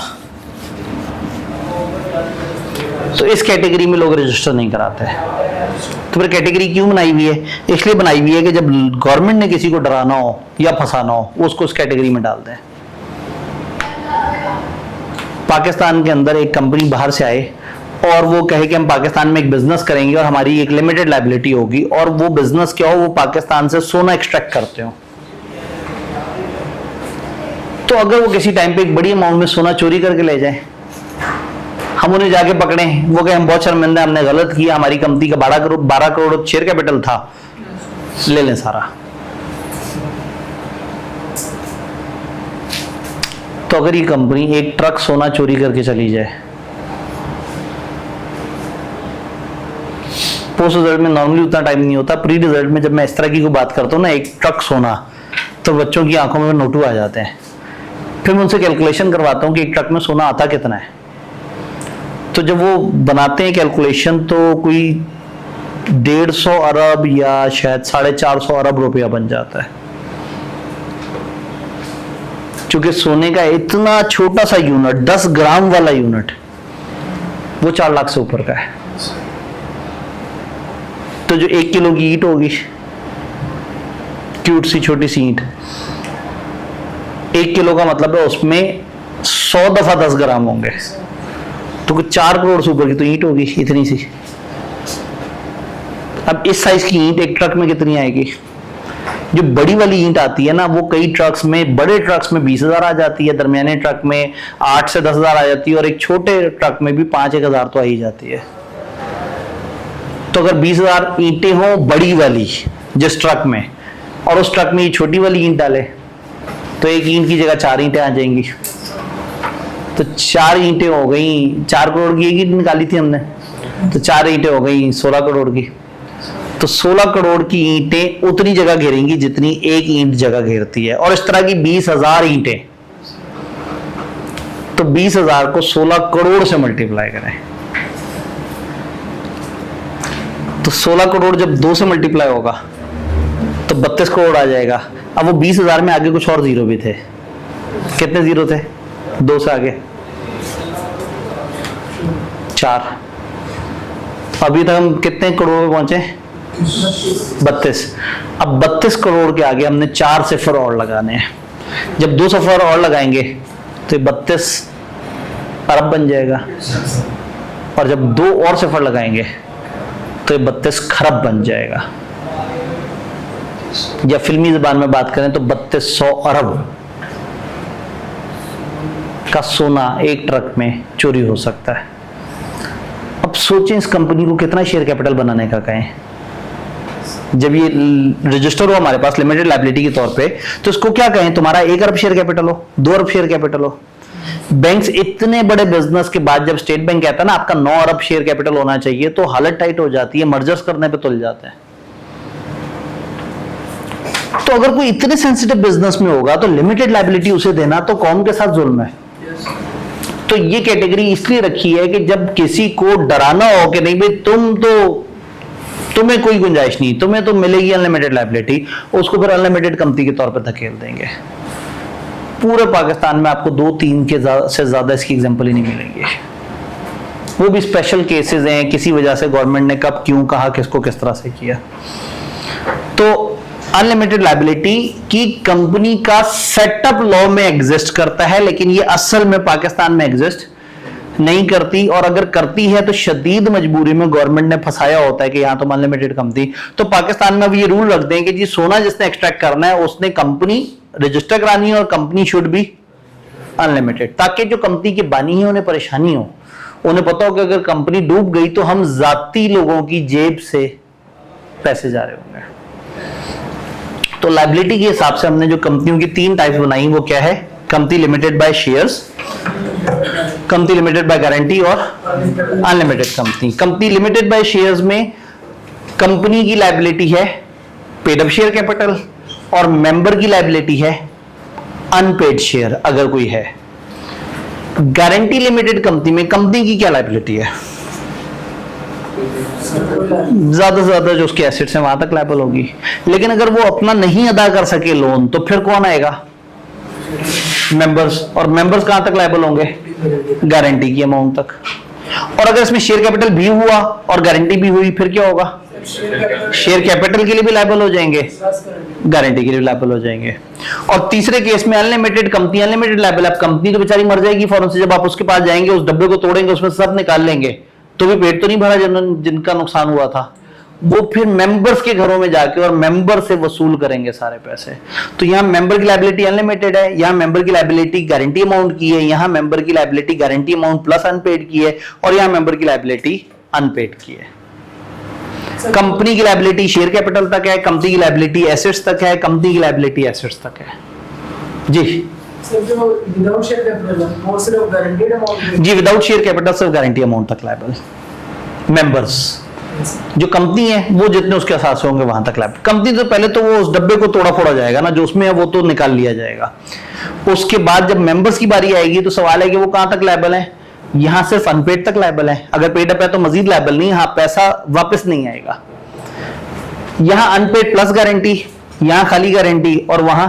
तो इस कैटेगरी में लोग रजिस्टर नहीं कराते। तो फिर कैटेगरी क्यों बनाई हुई है? इसलिए बनाई हुई है कि जब गवर्नमेंट ने किसी को डराना हो या फंसाना हो उसको उस कैटेगरी में डाल दें। पाकिस्तान के अंदर एक कंपनी बाहर से आए और वो कहे कि हम पाकिस्तान में एक बिजनेस करेंगे और हमारी एक लिमिटेड लायबिलिटी होगी, और वो बिजनेस क्या हो? वो पाकिस्तान से सोना एक्सट्रैक्ट करते हो। तो अगर वो किसी टाइम पे एक बड़ी अमाउंट में सोना चोरी करके ले जाए, हम उन्हें जाके पकड़े, वो कहे हम बहुत शर्मिंदा, हमने गलत किया, हमारी कंपनी का 12 करोड़ शेयर कैपिटल था, ले लें सारा। तो अगर ये कंपनी एक ट्रक सोना चोरी करके चली जाए, पोस्ट रिजल्ट में नॉर्मली उतना टाइम नहीं होता, प्री रिजल्ट में जब मैं इस तरह की कोई बात करता हूँ ना, एक ट्रक सोना, तो बच्चों की आंखों में नोटू आ जाते हैं। फिर मैं उनसे कैलकुलेशन करवाता हूँ कि एक ट्रक में सोना आता कितना है। तो जब वो बनाते हैं कैलकुलेशन तो कोई 150 अरब या शायद 450 अरब रुपया बन जाता है। क्योंकि सोने का इतना छोटा सा यूनिट, 10 ग्राम वाला यूनिट, वो 4 लाख से ऊपर का है। तो जो 1 किलो की ईंट होगी, क्यूट सी छोटी सी ईंट, 1 किलो का मतलब है उसमें 100 दफा 10 ग्राम होंगे, तो 4 करोड़ से ऊपर की तो ईंट होगी इतनी सी। अब इस साइज की ईंट एक ट्रक में कितनी आएगी? जो बड़ी वाली ईंट आती है ना, वो कई ट्रक्स में, बड़े ट्रक्स में 20,000 आ जाती है, दरमियाने ट्रक में 8 से 10,000 आ जाती है, और एक छोटे ट्रक में भी 5-1 हजार तो आ ही जाती है। तो अगर 20,000 ईंटें हो बड़ी वाली जिस ट्रक में, और उस ट्रक में ये छोटी वाली ईंट डाले, तो एक ईंट की जगह 4 ईंटें आ जाएंगी। तो 4 ईंटें हो गई, 4 करोड़ की एक ईंट निकाली थी हमने, तो 4 ईंटें हो गई 16 करोड़ की। तो 16 करोड़ की ईंटें उतनी जगह घेरेंगी जितनी एक ईंट जगह घेरती है, और इस तरह की 20,000 ईंटें। तो 20,000 को 16 करोड़ से मल्टीप्लाई करें, तो 16 करोड़ जब 2 से मल्टीप्लाई होगा तो 32 करोड़ आ जाएगा। अब वो 20,000 में आगे कुछ और जीरो भी थे। कितने जीरो थे? 2 से आगे 4। अभी तक हम कितने करोड़ में पहुंचे? 32। अब 32 करोड़ के आगे हमने 4 सिफर और लगाने हैं। जब 2 सफर और लगाएंगे तो 32 अरब बन जाएगा, और जब 2 और सफर लगाएंगे तो 32 खरब बन जाएगा, या फिल्मी ज़बान में बात करें तो 3200 अरब का सोना एक ट्रक में चोरी हो सकता है। अब सोचें इस कंपनी को कितना शेयर कैपिटल बनाने का कहें। जब ये रजिस्टर हो हमारे पास लिमिटेड लायबिलिटी के तौर पे, तो इसको क्या कहें, तुम्हारा 1 अरब शेयर कैपिटल हो, 2 अरब शेयर कैपिटल हो। बैंक्स इतने बड़े बिजनेस के बाद जब स्टेट बैंक कहता है ना आपका 9 अरब शेयर कैपिटल होना चाहिए, तो हालत टाइट हो जाती है, मर्जर्स करने पे तुल जाते हैं। तो अगर कोई इतने सेंसिटिव बिजनेस में होगा तो लिमिटेड लायबिलिटी उसे देना तो कौम के साथ जुल्म है। तो ये कैटेगरी इसलिए रखी है कि जब किसी को डराना हो कि नहीं भाई तुम्हें कोई गुंजाइश नहीं, तुम्हें तो मिलेगी अनलिमिटेड लायबिलिटी, उसको फिर अनलिमिटेड कंपनी के तौर पर धकेल देंगे। पूरे पाकिस्तान में आपको 2-3 के से ज्यादा इसकी एग्जांपल ही नहीं मिलेंगे। वो भी स्पेशल केसेस हैं, किसी वजह से गवर्नमेंट ने कब क्यों कहा, किसको किस तरह से किया। तो अनलिमिटेड लायबिलिटी की कंपनी का सेटअप लॉ में एग्जिस्ट करता है, लेकिन ये असल में पाकिस्तान में एग्जिस्ट नहीं करती, और अगर करती है तो शदीद मजबूरी में गवर्नमेंट ने फंसाया होता है कि यहां तो अनलिमिटेड कंपनी। तो पाकिस्तान में अब ये रूल रख दें कि जी सोना जिसने एक्सट्रैक्ट करना है उसने कंपनी रजिस्टर करानी है, और कंपनी शुड बी अनलिमिटेड, ताकि जो कंपनी की बानी है उन्हें परेशानी हो, उन्हें पता हो कि अगर कंपनी डूब गई तो हम जाती लोगों की जेब से पैसे जा रहे होंगे। तो लायबिलिटी के हिसाब से हमने जो कंपनियों की 3 टाइप्स बनाई, वो क्या है, company limited by shares, company limited by guarantee और unlimited company. Company limited by shares में कंपनी की लायबिलिटी है पेड अप शेयर कैपिटल, और मेंबर की लायबिलिटी है अनपेड शेयर अगर कोई है। गारंटी लिमिटेड कंपनी में कंपनी की क्या लायबिलिटी है, ज्यादा से ज्यादा जो उसके एसेट्स हैं वहां तक लायबल होगी, लेकिन अगर वो अपना नहीं अदा कर सके लोन तो फिर कौन आएगा, मेंबर्स, और मेंबर्स कहां तक लायबल होंगे, गारंटी की अमाउंट तक। और अगर इसमें शेयर कैपिटल भी हुआ और गारंटी भी हुई फिर क्या होगा, शेयर कैपिटल के लिए भी लायबल हो जाएंगे, गारंटी के लिए लायबल हो जाएंगे। और तीसरे केस में अनलिमिटेड कंपनी अनलिमिटेड लायबल, अब कंपनी तो बेचारी मर जाएगी फौरन से, जब आप उसके पास जाएंगे उस डब्बे को तोड़ेंगे उसमें सब निकाल लेंगे, तो भी पेट तो नहीं भरा जिनका नुकसान हुआ था, वो फिर मेंबर्स के घरों में जाके और मेंबर से वसूल करेंगे सारे पैसे। तो यहाँ मेंबर की लायबिलिटी अनलिमिटेड है, यहाँ मेंबर की लायबिलिटी गारंटी अमाउंट की है, यहाँ मेंबर की liability guarantee amount plus unpaid की है, और यहाँ मेंबर की लायबिलिटी अनपेड की है। कंपनी की लायबिलिटी शेयर कैपिटल तक है, कंपनी की लायबिलिटी एसेट्स तक है, कंपनी की लायबिलिटी एसेट्स तक है। जी विदाउट शेयर कैपिटल वो सिर्फ गारंटीड अमाउंट, जी विदाउट शेयर कैपिटल सिर्फ गारंटी अमाउंट तक लायबल। मेंबर्स जो कंपनी है वो जितने उसके असास होंगे वहां तक लायबल। कंपनी तो पहले तो वो उस डब्बे को तोड़ा फोड़ा जाएगा ना, जो उसमें है वो तो निकाल लिया जाएगा। उसके बाद जब मेंबर्स की बारी आएगी तो सवाल है कि वो कहां तक लायबल है, यहां सिर्फ अनपेड तक लायबल है, अगर पेड अप है तो मजीद लायबल नहीं, यहां पैसा वापस नहीं आएगा। यहां अनपेड प्लस गारंटी, यहां खाली गारंटी, और वहां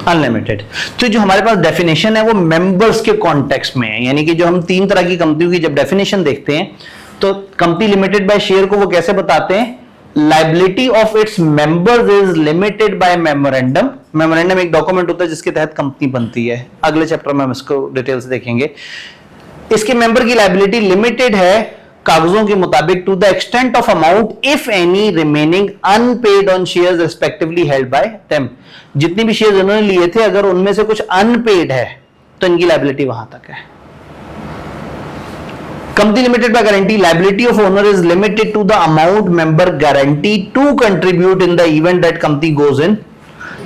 अनलिमिटेड। तो जो हमारे पास डेफिनेशन है वो मेंबर्स के कॉन्टेक्स्ट में है, यानी कि जो हम 3 तरह की कंपनियों की जब डेफिनेशन देखते हैं तो कंपनी लिमिटेड बाय शेयर को वो कैसे बताते हैं, liability of its members is limited by memorandum. Memorandum एक डॉक्यूमेंट होता है जिसके तहत कंपनी बनती है, अगले चैप्टर में हम इसको डिटेल से देखेंगे। इसके मेंबर की लायबिलिटी लिमिटेड है कागजों के मुताबिक to the extent of amount if any remaining unpaid on shares respectively held by them. जितनी भी शेयर्स उन्होंने लिए थे अगर उनमें से कुछ अनपेड है तो इनकी लायबिलिटी वहां तक है। Company limited by guarantee, liability of owner is limited to the amount member guarantee to contribute in the event that company goes in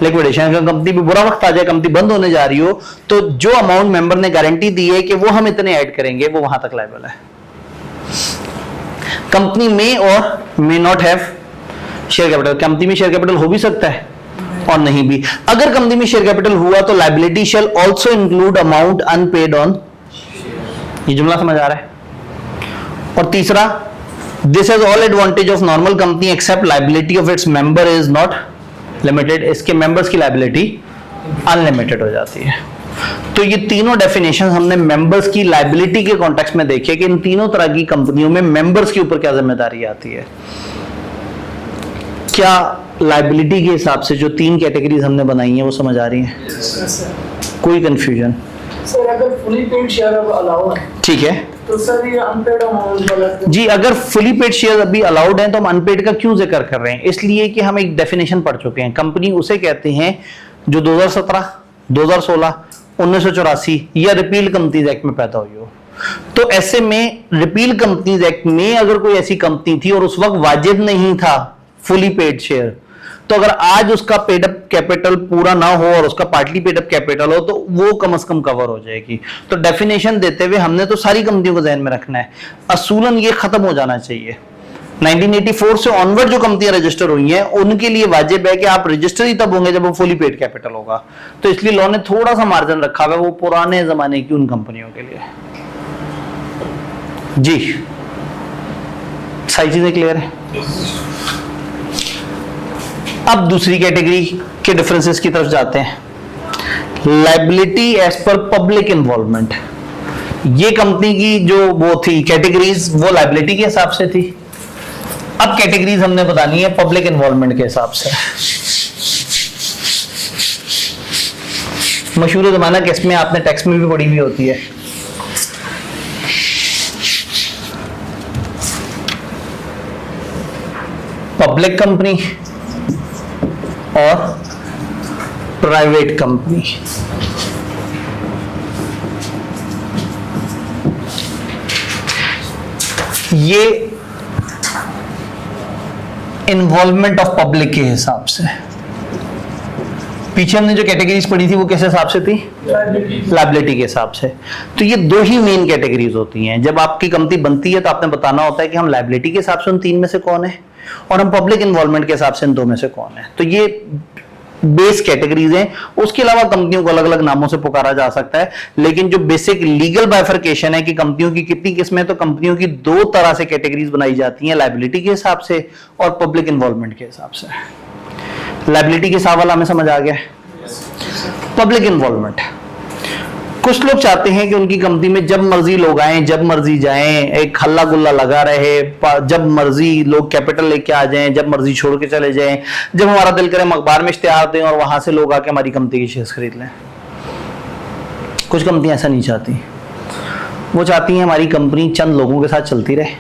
liquidation. अगर कंपनी भी बुरा वक्त आ जाए, कंपनी बंद होने जा रही हो, तो जो अमाउंट मेंबर ने गारंटी दी है कि वो हम इतने ऐड करेंगे वो वहां तक लायबल है। कंपनी में और may not have share capital, company में शेयर कैपिटल हो भी सकता है और नहीं भी। अगर कंपनी में शेयर कैपिटल हुआ तो liability shall also include amount unpaid on, ये जुमला समझ आ रहा है। और तीसरा, this has all advantage of normal company except liability of its member is not limited. इसके मेंबर्स की लायबिलिटी अनलिमिटेड हो जाती है। तो ये तीनों डेफिनेशन हमने मेंबर्स की लायबिलिटी के कॉन्टेक्स्ट में देखे कि इन तीनों तरह की कंपनियों में मेंबर्स के ऊपर क्या जिम्मेदारी आती है। क्या लाइबिलिटी के हिसाब से जो 3 कैटेगरीज हमने बनाई हैं वो समझ आ रही हैं? कोई कंफ्यूजन? सर अगर फुली पेड शेयर अब अलाउ है ठीक है तो सर ये अनपेड अमाउंट वाला जी, अगर फुली पेड शेयर अभी अलाउड हैं तो हम अनपेड का क्यों जिक्र कर रहे हैं? इसलिए कि हम एक डेफिनेशन पढ़ चुके हैं। कंपनी उसे कहते हैं जो 2017, 2016, 1984 या रिपील कंपनीज एक्ट में पैदा हुई हो। तो ऐसे में रिपील कंपनीज एक्ट में अगर कोई ऐसी कंपनी थी और उस वक्त वाजिब नहीं था फुली पेड शेयर, तो अगर आज उसका पेड अप कैपिटल पूरा ना हो और उसका पार्टली पेड अप कैपिटल हो तो वो कम से कम कवर हो जाएगी। तो डेफिनेशन देते हुए हमने तो सारी कंपनियों को ध्यान में रखना है। असूलन ये खत्म हो जाना चाहिए। 1984 से ऑनवर्ड जो कंपनियां रजिस्टर हुई हैं उनके लिए वाजिब है कि आप रजिस्टर ही तब होंगे जब वो फुली पेड कैपिटल होगा। तो इसलिए लॉ ने थोड़ा सा मार्जिन रखा हुआ है वो पुराने जमाने की उन कंपनियों के लिए। जी, सारी चीजें क्लियर है? अब दूसरी कैटेगरी के डिफरेंसेस की तरफ जाते हैं। Liability as per public involvement. ये कंपनी की जो वो थी कैटेगरीज वो लायबिलिटी के हिसाब से थी। अब कैटेगरीज हमने बतानी है पब्लिक इन्वॉल्वमेंट के हिसाब से। मशहूर जमाना केस में आपने टैक्स में भी पढ़ी हुई होती है। पब्लिक कंपनी और प्राइवेट कंपनी। ये इन्वॉल्वमेंट ऑफ पब्लिक के हिसाब से। पीछे हमने जो कैटेगरीज पढ़ी थी वो किस हिसाब से थी? लायबिलिटी के हिसाब से। तो ये 2 ही मेन कैटेगरीज होती हैं। जब आपकी कंपनी बनती है तो आपने बताना होता है कि हम लायबिलिटी के हिसाब से उन 3 में से कौन है और हम पब्लिक इन्वॉल्वमेंट के हिसाब से इन 2 में से कौन है। तो ये बेस कैटेगरीज हैं। उसके अलावा कंपनियों को अलग अलग नामों से पुकारा जा सकता है, लेकिन जो बेसिक लीगल बाइफरकेशन है कि कंपनियों की कितनी किस्में, तो कंपनियों की 2 तरह से कैटेगरीज बनाई जाती हैं, लायबिलिटी के हिसाब से और पब्लिक इन्वॉल्वमेंट के हिसाब से। लायबिलिटी के हिसाब वाला हमें समझ आ गया। पब्लिक इन्वॉल्वमेंट, कुछ लोग चाहते हैं कि उनकी कंपनी में जब मर्जी लोग आए, जब मर्जी जाएं, एक हल्ला गुल्ला लगा रहे, जब मर्जी लोग कैपिटल लेके आ जाएं, जब मर्जी छोड़ के चले जाएं, जब हमारा दिल करे हम अखबार में इश्तिहार दें और वहां से लोग आके हमारी कंपनी के शेयर्स खरीद लें। कुछ कंपनी ऐसा नहीं चाहती। वो चाहती हैं हमारी कंपनी चंद लोगों के साथ चलती रहे,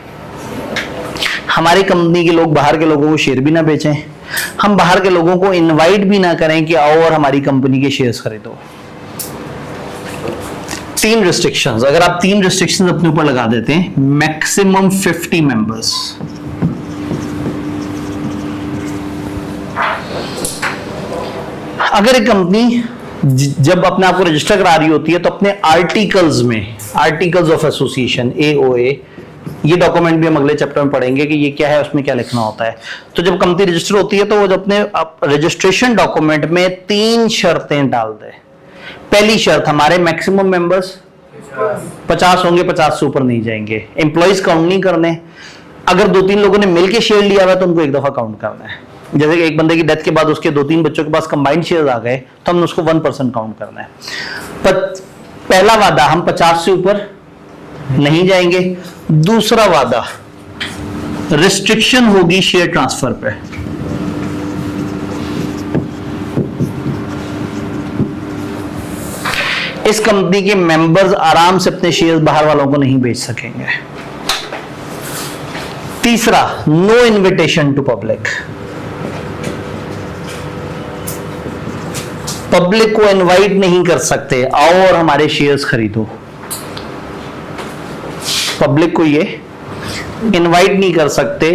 हमारी कंपनी के लोग बाहर के लोगों को शेयर भी ना बेचें, हम बाहर के लोगों को इनवाइट भी ना करें कि आओ और हमारी कंपनी के शेयर्स खरीदो। 3 रिस्ट्रिक्शंस, अगर आप 3 रिस्ट्रिक्शंस अपने ऊपर लगा देते हैं, मैक्सिमम 50 मेंबर्स, अगर एक कंपनी जब अपने आप को रजिस्टर करा रही होती है तो अपने आर्टिकल्स में, आर्टिकल्स ऑफ एसोसिएशन AOA, ये डॉक्यूमेंट भी हम अगले चैप्टर में पढ़ेंगे कि ये क्या है, उसमें क्या लिखना होता है। तो जब कंपनी रजिस्टर होती है तो वो अपने रजिस्ट्रेशन डॉक्यूमेंट में 3 शर्तें डाल दे। पहली शर्त, हमारे मैक्सिमम मेंबर्स 50 होंगे, 50 से ऊपर नहीं जाएंगे, एम्प्लॉइज काउंट नहीं करने। अगर 2-3 लोगों ने मिलकर शेयर लिया हुआ तो उनको एक दफा काउंट करना है। जैसे कि एक बंदे की डेथ के बाद उसके 2-3 बच्चों के पास कंबाइंड शेयर आ गए तो हमने उसको 1% काउंट करना है। पहला वादा, हम 50 से ऊपर नहीं जाएंगे। दूसरा वादा, रिस्ट्रिक्शन होगी शेयर ट्रांसफर पे। इस कंपनी के मेंबर्स आराम से अपने शेयर्स बाहर वालों को नहीं बेच सकेंगे। तीसरा, no invitation to public. Public को इनवाइट नहीं कर सकते, आओ और हमारे शेयर्स खरीदो। पब्लिक को ये इनवाइट नहीं कर सकते।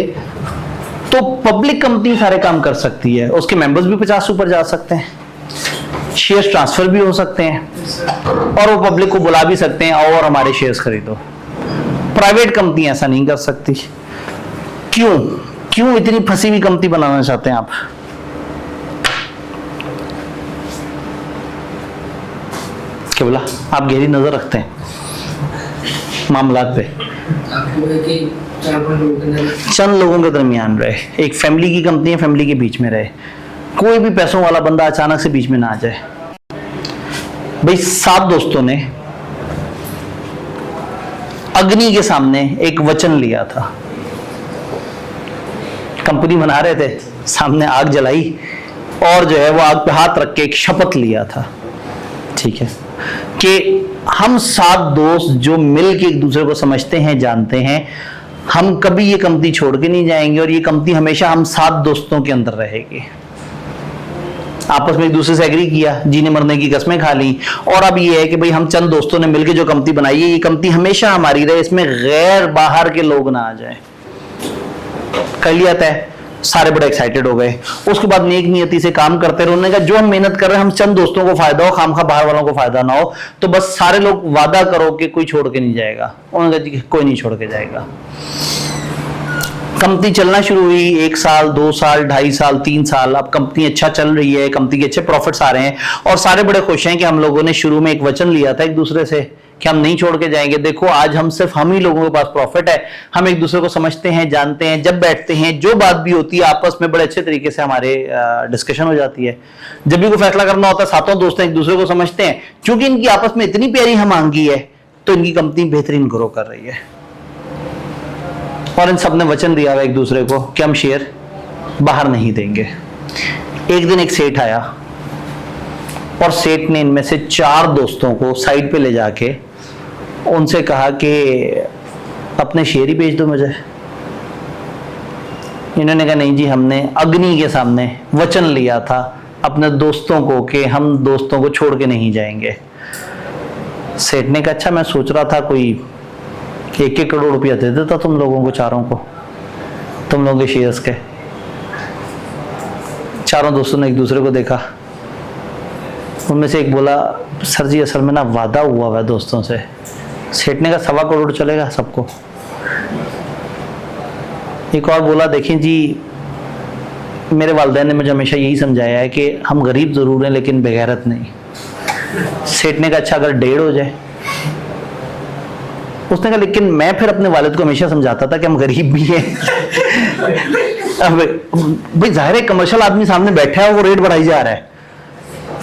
तो पब्लिक कंपनी सारे काम कर सकती है, उसके मेंबर्स भी 50 ऊपर जा सकते हैं, शेयर्स ट्रांसफर भी हो सकते हैं और वो पब्लिक को बुला भी सकते हैं, आओ और हमारे शेयर्स खरीदो। प्राइवेट कंपनी ऐसा नहीं कर सकती। क्यों इतनी फंसी हुई कंपनी बनाना चाहते हैं आप? क्या बोला? आप गहरी नजर रखते हैं मामलात पे। चंद लोगों के दरमियान रहे, एक फैमिली की कंपनी है, फैमिली के बीच में रहे, कोई भी पैसों वाला बंदा अचानक से बीच में ना आ जाए। भाई 7 दोस्तों ने अग्नि के सामने एक वचन लिया था, कंपनी बना रहे थे, सामने आग जलाई और जो है वो आग पे हाथ रख के एक शपथ लिया था, ठीक है, कि हम 7 दोस्त जो मिल के एक दूसरे को समझते हैं, जानते हैं, हम कभी ये कंपनी छोड़ के नहीं जाएंगे और ये कंपनी हमेशा हम 7 दोस्तों के अंदर रहेगी। आपस में एक दूसरे से एग्री किया, जीने मरने की कस्में खा ली, और अब ये है कि भाई हम चंद दोस्तों ने मिलकर जो कंपनी बनाई है, ये कंपनी हमेशा हमारी रहे, इसमें गैर बाहर के लोग ना आ जाए। कर लिया तय, सारे बड़े एक्साइटेड हो गए। उसके बाद नेक नियति से काम करते रहे। उन्होंने कहा जो हम मेहनत कर रहे हैं, हम चंद दोस्तों को फायदा हो, खामखा बाहर वालों को फायदा ना हो, तो बस सारे लोग वादा करो कि कोई छोड़ के नहीं जाएगा। उन्होंने कहा कोई नहीं छोड़ के जाएगा। कंपनी चलना शुरू हुई, 1 साल, 2 साल, 2.5 साल, 3 साल। अब कंपनी अच्छा चल रही है, कंपनी के अच्छे प्रॉफिट्स आ रहे हैं और सारे बड़े खुश हैं कि हम लोगों ने शुरू में एक वचन लिया था एक दूसरे से कि हम नहीं छोड़ के जाएंगे। देखो आज हम सिर्फ हम ही लोगों के पास प्रॉफिट है, हम एक दूसरे को समझते हैं, जानते हैं, जब बैठते हैं जो बात भी होती है आपस में बड़े अच्छे तरीके से हमारे डिस्कशन हो जाती है। जब भी कोई फैसला करना होता है, सातों दोस्त एक दूसरे को समझते हैं। क्योंकि इनकी आपस में इतनी प्यारी हमांगी है तो इनकी कंपनी बेहतरीन ग्रो कर रही है। और इन सब ने वचन दिया हुआ एक दूसरे को कि हम शेयर बाहर नहीं देंगे। एक दिन एक सेठ आया और सेठ ने इनमें से 4 दोस्तों को साइड पे ले जाके उनसे कहा कि अपने शेयर ही बेच दो मुझे। इन्होंने कहा नहीं जी, हमने अग्नि के सामने वचन लिया था अपने दोस्तों को कि हम दोस्तों को छोड़ के नहीं जाएंगे। सेठ ने कहा अच्छा, मैं सोच रहा था कोई 1-1 करोड़ रुपया दे देता तुम लोगों को, चारों को, तुम लोगों के शेयर्स के। चारों दोस्तों ने एक दूसरे को देखा। उनमें से एक बोला सर जी असल में ना वादा हुआ है दोस्तों से। सेठ ने कहा 1.25 करोड़ चलेगा सबको। एक और बोला देखें जी, मेरे वालिदैन ने मुझे हमेशा यही समझाया है कि हम गरीब जरूर हैं लेकिन बेगैरत नहीं। सेठ ने कहा अच्छा अगर 1.5 हो जाए। उसने कहा लेकिन मैं फिर अपने वालिद को हमेशा समझाता था कि हम गरीब भी हैं। अब भाई जाहिर है कमर्शियल आदमी सामने बैठा है, वो रेट बढ़ाई जा रहा है।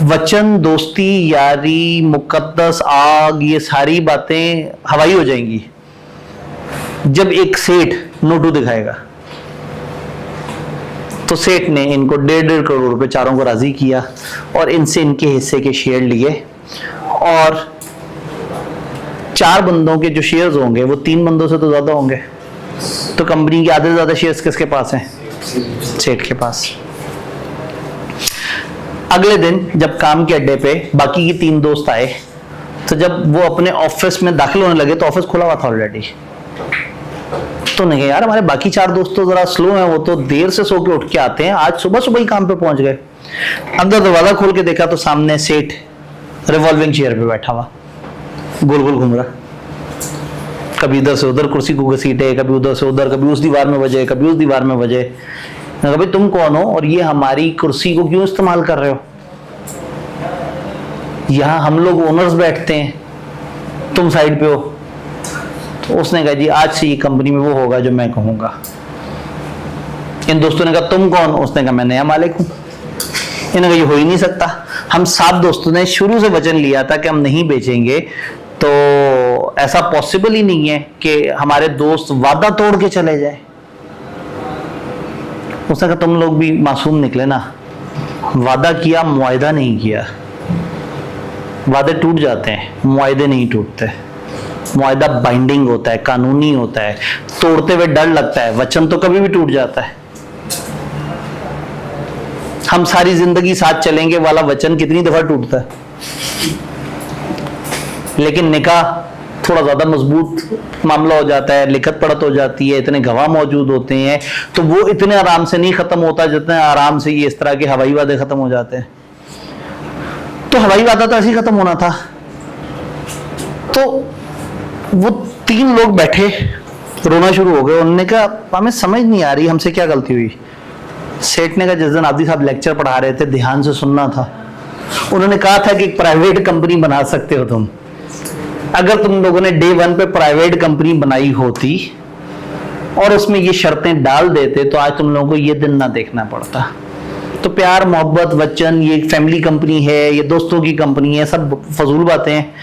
वचन, दोस्ती, यारी, मुकद्दस, आग, ये सारी बातें हवाई हो जाएंगी जब एक सेठ नोटू दिखाएगा। तो सेठ ने इनको 1.5 करोड़ रुपए चारों को राजी किया और इनसे इनके हिस्से के शेयर लिए। और 4 बंदों के जो शेयर्स होंगे वो 3 बंदों से तो ज्यादा होंगे। तो कंपनी के आधे से ज्यादा शेयर्स किसके पास हैं? सेठ के पास। अगले दिन जब काम के अड्डे पे बाकी के 3 दोस्त आए, तो जब वो अपने ऑफिस में दाखिल होने लगे तो ऑफिस खुला हुआ था ऑलरेडी। तो नहीं यार, हमारे बाकी 4 दोस्त तो जरा स्लो हैं, वो तो देर से सो के उठ के आते हैं, आज सुबह सुबह ही काम पे पहुंच गए। अंदर दरवाजा खोल के देखा तो सामने सेठ रिवॉल्विंग चेयर पे बैठा हुआ, गोल गोल घूम रहा, कभी इधर से उधर कुर्सी को घसीटे, कभी उधर से उधर, कभी उस दीवार में बजे, कभी उस दीवार में बजे। भाई तुम कौन हो और ये हमारी कुर्सी को क्यों इस्तेमाल कर रहे हो? यहां हम लोग ओनर्स बैठते हैं, तुम साइड पे हो। तो उसने कहा जी आज से ये कंपनी में वो होगा जो मैं कहूंगा। इन दोस्तों ने कहा तुम कौन? उसने कहा मैं नया मालिक हूं। इन्होंने कहा ये हो ही नहीं सकता, हम 7 दोस्तों ने शुरू से वचन लिया था कि हम नहीं बेचेंगे, तो ऐसा पॉसिबल ही नहीं है कि हमारे दोस्त वादा तोड़ के चले जाए। उसने कहा तुम लोग भी मासूम निकले ना, वादा किया, मुआयदा नहीं किया। वादे टूट जाते हैं, मुआयदे नहीं टूटते। मुआयदा बाइंडिंग होता है, कानूनी होता है, तोड़ते हुए डर लगता है। वचन तो कभी भी टूट जाता है। हम सारी जिंदगी साथ चलेंगे वाला वचन कितनी दफा टूटता है, लेकिन निकाह थोड़ा ज्यादा मजबूत मामला हो जाता है, लिखत पढ़त हो जाती है, इतने गवाह मौजूद होते हैं, तो वो इतने आराम से नहीं खत्म होता जितने आराम से ये इस तरह के हवाई वादे खत्म हो जाते हैं। तो हवाई वादा तो ऐसे ही खत्म होना था। तो वो 3 लोग बैठे रोना शुरू हो गए। उन्होंने कहा हमें समझ नहीं आ रही हमसे क्या गलती हुई। सेठ ने कहा जिस दिन आदि साहब लेक्चर पढ़ा रहे थे ध्यान से सुनना था। उन्होंने कहा था कि एक प्राइवेट कंपनी बना सकते हो तुम। अगर तुम लोगों ने डे 1 पे प्राइवेट कंपनी बनाई होती और उसमें ये शर्तें डाल देते तो आज तुम लोगों को ये दिन ना देखना पड़ता। तो प्यार, मोहब्बत, वचन, ये फैमिली कंपनी है, ये दोस्तों की कंपनी है, सब फजूल बातें हैं।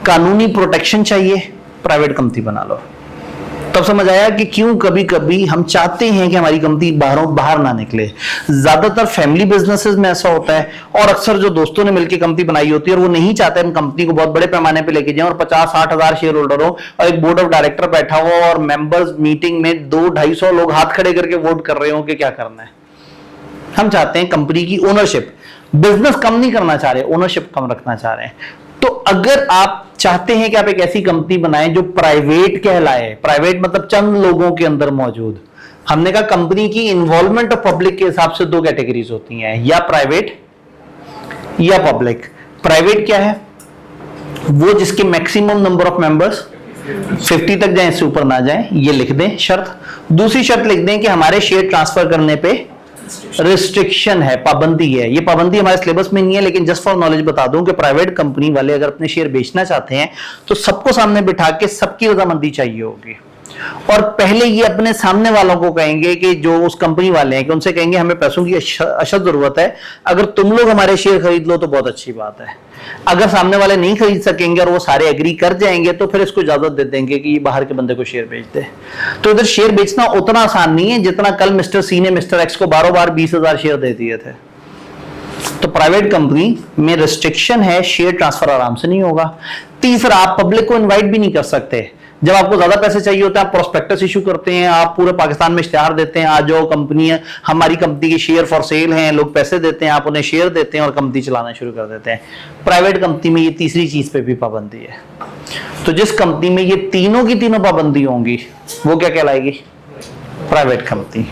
कानूनी प्रोटेक्शन चाहिए, प्राइवेट कंपनी बना लो। तब समझ आया कि क्यों कभी कभी हम चाहते हैं कि हमारी कंपनी बाहर ना निकले। ज्यादातर फैमिली बिजनेसेस में ऐसा होता है, और अक्सर जो दोस्तों ने मिलकर कंपनी बनाई होती है और वो नहीं चाहते हम कंपनी को बहुत बड़े पैमाने पे लेके जाएं और 50-60 हजार शेयर होल्डर हो और एक बोर्ड ऑफ डायरेक्टर बैठा हो और मेंबर्स मीटिंग में 200-250 लोग हाथ खड़े करके वोट कर रहे हो कि क्या करना है। हम चाहते हैं कंपनी की ओनरशिप, बिजनेस कम नहीं करना चाह रहे, ओनरशिप कम रखना चाह रहे हैं। तो अगर आप चाहते हैं कि आप एक ऐसी कंपनी बनाएं जो प्राइवेट कहलाए, प्राइवेट मतलब चंद लोगों के अंदर मौजूद, हमने कहा कंपनी की इन्वॉल्वमेंट ऑफ पब्लिक के हिसाब से 2 कैटेगरीज होती हैं, या प्राइवेट या पब्लिक। प्राइवेट क्या है? वो जिसके मैक्सिमम नंबर ऑफ मेंबर्स 50 तक जाए, इससे ऊपर ना जाए, ये लिख दें शर्त। दूसरी शर्त लिख दें कि हमारे शेयर ट्रांसफर करने पे रिस्ट्रिक्शन है, पाबंदी है। ये पाबंदी हमारे सिलेबस में नहीं है, लेकिन जस्ट फॉर नॉलेज बता दूं कि प्राइवेट कंपनी वाले अगर अपने शेयर बेचना चाहते हैं तो सबको सामने बिठा के सबकी रजामंदी चाहिए होगी, और पहले ये अपने सामने वालों को कहेंगे कि जो उस कंपनी वाले हैं, कि उनसे कहेंगे हमें पैसों की अशद जरूरत है, अगर तुम लोग हमारे शेयर खरीद लो तो बहुत अच्छी बात है। अगर सामने वाले नहीं खरीद सकेंगे और वो सारे एग्री कर जाएंगे तो फिर इसको इजाजत दे देंगे कि ये बाहर के बंदे को शेयर बेच दे। तो इधर शेयर बेचना उतना आसान नहीं है जितना कल मिस्टर सी ने मिस्टर एक्स को 12 बार 20,000 शेयर दे दिए थे। तो प्राइवेट कंपनी में रिस्ट्रिक्शन है, शेयर ट्रांसफर आराम से नहीं होगा। तीसरा, आप पब्लिक को इनवाइट भी नहीं कर सकते। जब आपको ज्यादा पैसे चाहिए होते हैं, आप प्रोस्पेक्टस इशू करते हैं, आप पूरे पाकिस्तान में इश्तिहार देते हैं, आज जो कंपनी है हमारी कंपनी के शेयर फॉर सेल हैं, लोग पैसे देते हैं, आप उन्हें शेयर देते हैं और कंपनी चलाना शुरू कर देते हैं। प्राइवेट कंपनी में ये तीसरी चीज पे भी पाबंदी है। तो जिस कंपनी में ये तीनों की तीनों पाबंदी होंगी वो क्या कहलाएगी? Private company.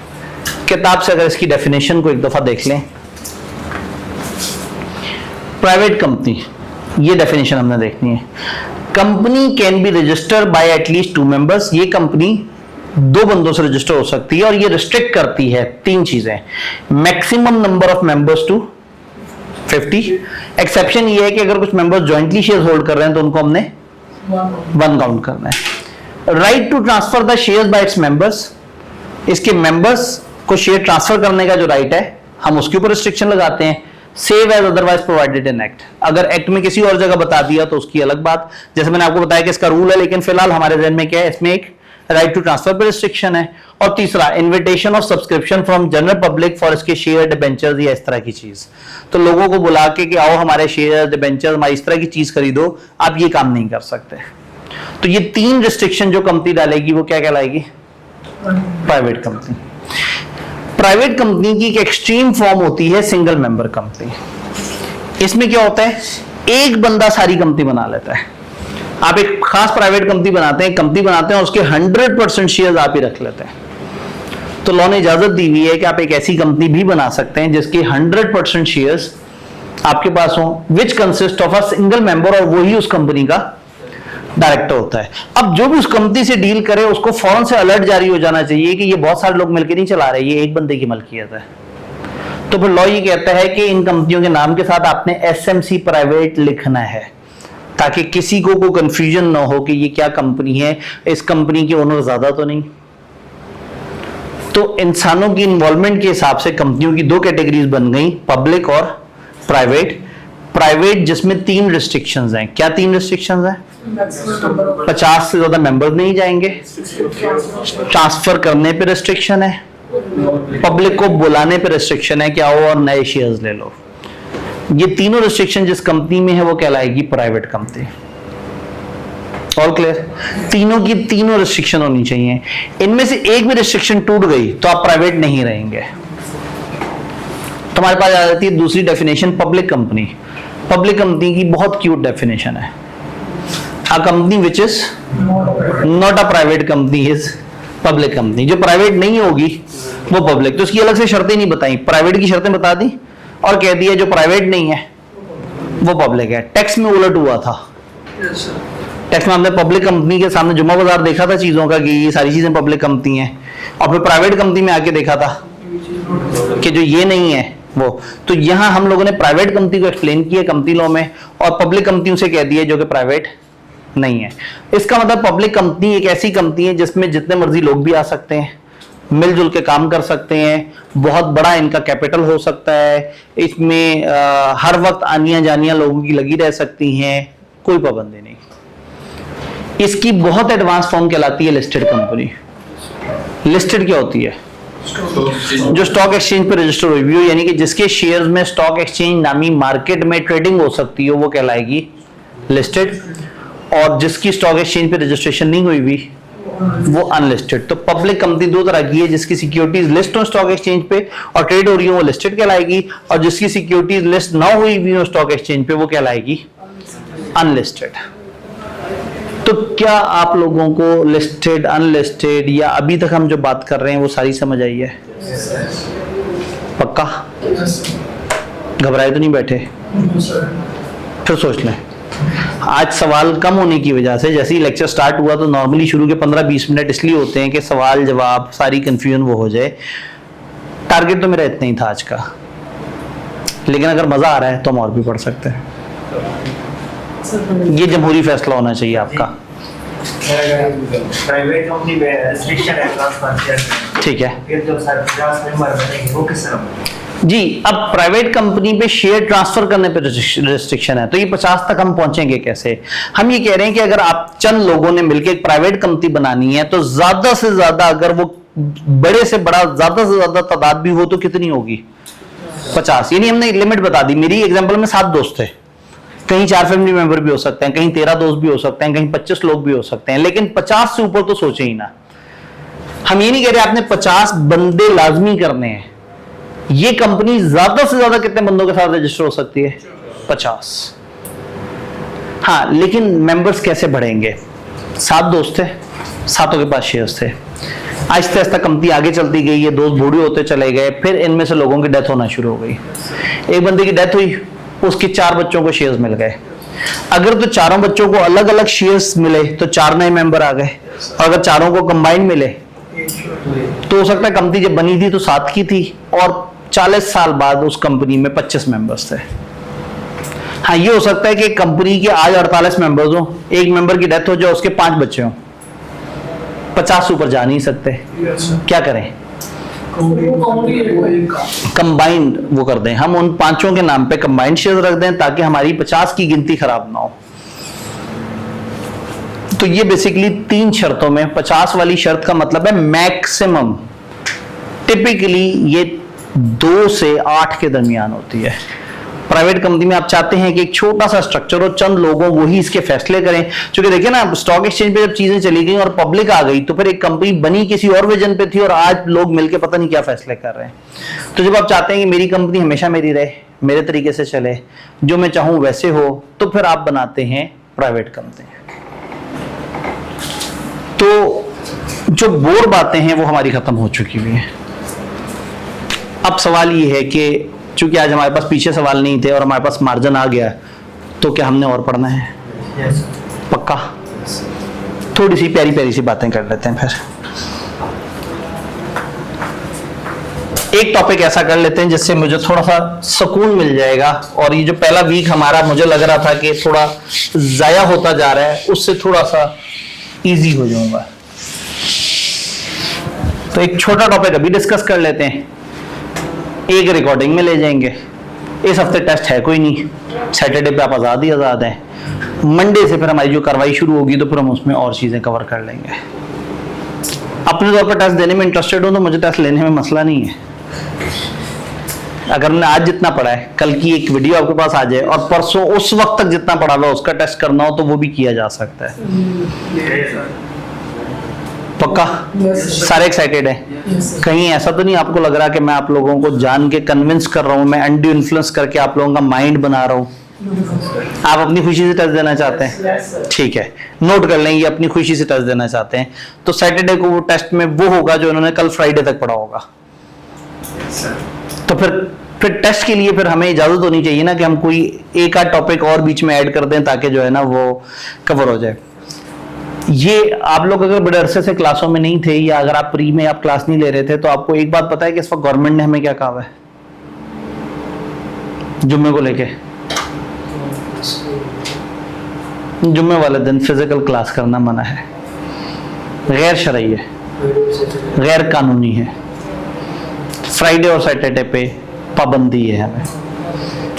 किताब से अगर इसकी डेफिनेशन को एक दफा देख लें, प्राइवेट कंपनी, ये डेफिनेशन हमने देखनी है। Company can be registered bye at least 2 members. ये कंपनी 2 बंदों से रजिस्टर हो सकती है और ये रिस्ट्रिक्ट करती है 3 चीजें। Maximum number of members to 50। Exception ये है कि अगर कुछ मेंबर्स जॉइंटली शेयर होल्ड कर रहे हैं तो उनको हमने 1 काउंट करना है। Right to transfer the shares by its members. इसके मेंबर्स को शेयर ट्रांसफर करने का जो राइट है हम उसके ऊपर रिस्ट्रिक्शन लगाते हैं। Save as otherwise provided in act. अगर एक्ट में किसी और जगह बता दिया तो उसकी अलग बात, जैसे मैंने आपको बताया कि इसका रूल है, लेकिन फिलहाल हमारे ध्यान में क्या है, इसमें एक राइट टू ट्रांसफर पे रिस्ट्रिक्शन है। और तीसरा, invitation of subscription from general public for इसके शेयर डिबेंचर्स या इस तरह की चीज। तो लोगों को बुला के कि आओ हमारे शेयर डिबेंचर्स, हमारी इस तरह की चीज खरीदो, आप ये काम नहीं कर सकते। तो ये 3 रिस्ट्रिक्शन जो कंपनी डालेगी वो क्या कहलाएगी? Private company. प्राइवेट कंपनी की एक एक्सट्रीम फॉर्म होती है सिंगल मेंबर कंपनी। इसमें क्या होता है, एक बंदा सारी कंपनी बना लेता है। आप एक खास प्राइवेट कंपनी बनाते हैं, और उसके 100% शेयर्स आप ही रख लेते हैं। तो लॉ ने इजाजत दी हुई है कि आप एक ऐसी कंपनी भी बना सकते हैं जिसके 100% शेयर्स आपके पास हो, which consist of a single member, और वही उस कंपनी का डायरेक्टर होता है। अब जो भी उस कंपनी से डील करे उसको फौरन से अलर्ट जारी हो जाना चाहिए कि ये बहुत सारे लोग मिलकर नहीं चला रहे, ये एक बंदे की मलकियत है। तो फिर लॉ ये कहता है कि इन कंपनियों के नाम के साथ आपने एसएमसी प्राइवेट लिखना है, ताकि किसी को कोई कंफ्यूजन ना हो कि ये क्या कंपनी है, इस कंपनी के ओनर ज्यादा तो नहीं। तो इंसानों की इन्वॉल्वमेंट के हिसाब से कंपनियों की 2 कैटेगरीज बन गई, पब्लिक और प्राइवेट। प्राइवेट जिसमें 3 रिस्ट्रिक्शंस हैं। क्या 3 रिस्ट्रिक्शंस हैं? 50 से ज्यादा मेंबर नहीं जाएंगे, ट्रांसफर करने पे रिस्ट्रिक्शन है, पब्लिक को बुलाने पे रिस्ट्रिक्शन है कि आओ और नए शेयर्स ले लो। ये तीनों रिस्ट्रिक्शन जिस कंपनी में है वो कहलाएगी प्राइवेट कंपनी। All clear? तीनों की तीनों रिस्ट्रिक्शन होनी चाहिए। इनमें से एक भी रिस्ट्रिक्शन टूट गई तो आप प्राइवेट नहीं रहेंगे। तुम्हारे पास आ जाती है दूसरी definition, public company. Public company की बहुत क्यूट डेफिनेशन है। A company which is not a private company is public company। जो प्राइवेट नहीं होगी वो पब्लिक। तो उसकी अलग से शर्तें नहीं बताई, प्राइवेट की शर्तें बता दी और कह दिया जो प्राइवेट नहीं है वो पब्लिक है। टैक्स में उलट हुआ था। टैक्स में हमने पब्लिक कंपनी के सामने जुम्मा बाजार देखा था चीजों का कि ये सारी चीजें पब्लिक कंपनी है, और फिर प्राइवेट कंपनी में आके देखा था कि जो ये नहीं है वो। तो यहां हम लोगों ने प्राइवेट कंपनी को एक्सप्लेन किया कंपनी लॉ में, और पब्लिक कंपनी से कह दिया जो कि प्राइवेट नहीं है। इसका मतलब पब्लिक कंपनी एक ऐसी कंपनी है जिसमें जितने मर्जी लोग भी आ सकते हैं, मिलजुल के काम कर सकते हैं, बहुत बड़ा इनका कैपिटल हो सकता है, इसमें हर वक्त आनियां जानियां लोगों की लगी रह सकती हैं, कोई पाबंदी नहीं। इसकी बहुत एडवांस फॉर्म कहलाती है लिस्टेड कंपनी। लिस्टेड क्या होती है? जो स्टॉक एक्सचेंज पे रजिस्टर हुई हो, यानी कि जिसके शेयर्स में स्टॉक एक्सचेंज नामी मार्केट में ट्रेडिंग हो सकती है, वो कहलाएगी लिस्टेड। और जिसकी स्टॉक एक्सचेंज पे रजिस्ट्रेशन नहीं हुई भी, वो अनलिस्टेड। तो पब्लिक कंपनी दो तरह की है, जिसकी सिक्योरिटीज लिस्ट हो स्टॉक एक्सचेंज पे और ट्रेड हो रही हो, वो लिस्टेड कहलाएगी, और जिसकी सिक्योरिटीज लिस्ट ना हुई भी हो स्टॉक एक्सचेंज पे, वो कहलाएगी अनलिस्टेड। तो क्या आप लोगों को लिस्टेड, अनलिस्टेड या अभी तक हम जो बात कर रहे हैं वो सारी समझ आई है? पक्का? घबराए तो नहीं बैठे? फिर सोच लें। आज सवाल कम होने की वजह से, जैसे ही लेक्चर स्टार्ट हुआ तो नॉर्मली शुरू के 15-20 मिनट इसलिए होते हैं कि सवाल जवाब सारी कंफ्यूजन वो हो जाए। टारगेट तो मेरा इतना ही था आज का, लेकिन अगर मजा आ रहा है तो हम और भी पढ़ सकते हैं। ये जमहूरी फैसला होना चाहिए आपका। प्राइवेट कंपनी में रिस्ट्रिक्शन है ट्रांसफर, ठीक है, फिर जो सर 50 मेंबर बनेंगे वो किस तरह? जी, अब प्राइवेट कंपनी पे शेयर ट्रांसफर करने पे रिस्ट्रिक्शन है, तो ये 50 तक हम पहुंचेंगे कैसे? हम ये कह रहे हैं कि अगर आप चंद लोगों ने मिलकर एक प्राइवेट कंपनी बनानी है, तो ज्यादा से ज्यादा, अगर वो बड़े से बड़ा ज्यादा से ज्यादा तादाद भी हो तो कितनी होगी? 50। यानी हमने लिमिट बता दी। मेरी एग्जांपल में 7 दोस्त थे, कहीं 4 फैमिली मेंबर भी हो सकते हैं, कहीं 13 दोस्त भी हो सकते हैं, कहीं 25 लोग भी हो सकते हैं, लेकिन 50 से ऊपर तो सोचे ही ना। हम ये नहीं कह रहे आपने 50 बंदे लाजमी करने हैं। ये कंपनी ज्यादा से ज्यादा कितने बंदों के साथ रजिस्टर हो सकती है? 50। हाँ, लेकिन मेंबर्स कैसे बढ़ेंगे? 7 दोस्त थे, 7 के पास शेयर्स थे। आहिस्ता आहिस्ता कंपनी आगे चलती गई, ये दोस्त बूढ़े होते चले गए, फिर इनमें से लोगों की डेथ होना शुरू हो गई। एक बंदे की डेथ हुई, उसके 4 बच्चों को शेयर्स मिल गए। अगर तो चारों बच्चों को अलग अलग शेयर्स मिले तो 4 नए मेंबर आ गए, और अगर चारों को कंबाइंड मिले तो हो सकता है कंपनी जब बनी थी तो 7 की थी और 40 साल बाद उस कंपनी में 25 मेंबर्स थे। हाँ, ये हो सकता है कि कंपनी के आज 48 मेंबर्स हो, एक मेंबर की डेथ हो जाए, उसके 5 बच्चे हों, 50 से ऊपर जा नहीं सकते। क्या करें? कंबाइंड वो कर दें, हम उन 5 के नाम पे कंबाइंड शेयर रख दें ताकि हमारी 50 की गिनती खराब ना हो। तो ये बेसिकली 3 शर्तों में, 50 वाली शर्त का मतलब है मैक्सिमम, टिपिकली ये 2 से 8 के दरमियान होती है। प्राइवेट कंपनी में आप चाहते हैं कि एक छोटा सा स्ट्रक्चर हो, चंद लोगों वही इसके फैसले करें। क्योंकि देखिए ना, स्टॉक एक्सचेंज पे जब चीजें चली गई और पब्लिक आ गई तो फिर एक कंपनी बनी किसी और विजन पे थी और आज लोग मिलके पता नहीं क्या फैसले कर रहे हैं। तो जब आप चाहते हैं कि मेरी कंपनी हमेशा मेरी रहे, मेरे तरीके से चले, जो मैं चाहूं वैसे हो, तो फिर आप बनाते हैं प्राइवेट कंपनी। तो जो बोर बातें हैं वो हमारी खत्म हो चुकी हुई हैं। अब सवाल ये है कि चूंकि आज हमारे पास पीछे सवाल नहीं थे और हमारे पास मार्जिन आ गया, तो क्या हमने और पढ़ना है? पक्का? थोड़ी सी प्यारी प्यारी सी बातें कर लेते हैं। फिर एक टॉपिक ऐसा कर लेते हैं जिससे मुझे थोड़ा सा सुकून मिल जाएगा, और ये जो पहला वीक हमारा मुझे लग रहा था कि थोड़ा जाया होता जा रहा है, उससे थोड़ा सा इजी हो जाऊंगा। तो एक छोटा टॉपिक अभी डिस्कस कर लेते हैं, एक रिकॉर्डिंग में ले जाएंगे। इस हफ्ते टेस्ट है कोई नहीं, सैटरडे पे आप आज़ाद ही आज़ाद हैं। मंडे से फिर हमारी जो कार्रवाई शुरू होगी तो फिर हम उसमें और चीज़ें कवर कर लेंगे। अपने तौर पर टेस्ट देने में इंटरेस्टेड हो तो मुझे टेस्ट लेने में मसला नहीं है। अगर हमने आज जितना पढ़ा है, कल की एक वीडियो आपके पास आ जाए और परसों उस वक्त तक जितना पढ़ा हुआ उसका टेस्ट करना हो तो वो भी किया जा सकता है। पक्का? सारे एक्साइटेड हैं? कहीं ऐसा तो नहीं आपको लग रहा कि मैं आप लोगों को जान के कन्विंस कर रहा हूं, मैं अनड्यू इन्फ्लुएंस करके आप लोगों का माइंड बना रहा हूं? आप अपनी खुशी से टेस्ट देना चाहते हैं? ठीक है, नोट कर लेंगे, अपनी खुशी से टेस्ट देना चाहते हैं तो सैटरडे को वो टेस्ट में वो होगा जो इन्होंने कल फ्राइडे तक पढ़ा होगा। तो फिर टेस्ट के लिए फिर हमें इजाजत होनी चाहिए ना कि हम कोई एक आध टॉपिक और बीच में ऐड कर दें ताकि जो है ना वो कवर हो जाए। ये आप लोग अगर बड़े अरसे से क्लासों में नहीं थे या अगर आप प्री में आप क्लास नहीं ले रहे थे तो आपको एक बात पता है कि इस वक्त गवर्नमेंट ने हमें क्या कहा है जुम्मे को लेके? जुम्मे वाले दिन फिजिकल क्लास करना मना है, गैर शरई है, गैर कानूनी है। फ्राइडे और सैटरडे पे पाबंदी है हमें।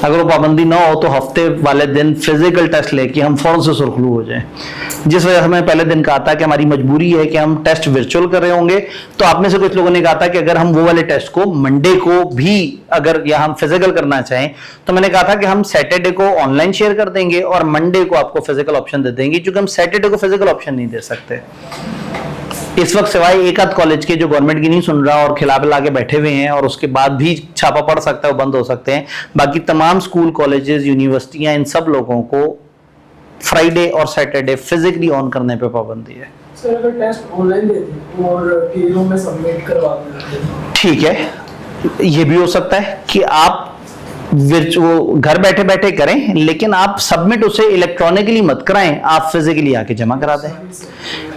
अगर वो पाबंदी ना हो तो हफ्ते वाले दिन फिजिकल टेस्ट लेके हम फौरन से सुरखरू हो जाएं। जिस वजह से मैं पहले दिन कहा था कि हमारी मजबूरी है कि हम टेस्ट वर्चुअल कर रहे होंगे। तो आप में से कुछ लोगों ने कहा था कि अगर हम वो वाले टेस्ट को मंडे को भी अगर या हम फिजिकल करना चाहें, तो मैंने कहा था कि हम सैटरडे को ऑनलाइन शेयर कर देंगे और मंडे को आपको फिजिकल ऑप्शन दे देंगे, क्योंकि हम सैटरडे को फिजिकल ऑप्शन नहीं दे सकते। इस वक्त सिवाय एक आध कॉलेज के जो गवर्नमेंट की नहीं सुन रहा और खिला पिला के बैठे हुए हैं और उसके बाद भी छापा पड़ सकता है, वो बंद हो सकते हैं, बाकी तमाम स्कूल, कॉलेजेस, यूनिवर्सिटियां, इन सब लोगों को फ्राइडे और सैटरडे फिजिकली ऑन करने पे पाबंदी है। सर अगर टेस्ट ऑनलाइन दे दी और पीओ में सबमिट करवा दें, ठीक है, ये भी हो सकता है कि आप वो घर बैठे बैठे करें, लेकिन आप सबमिट उसे इलेक्ट्रॉनिकली मत कराएं, आप फिजिकली आके जमा करा दें।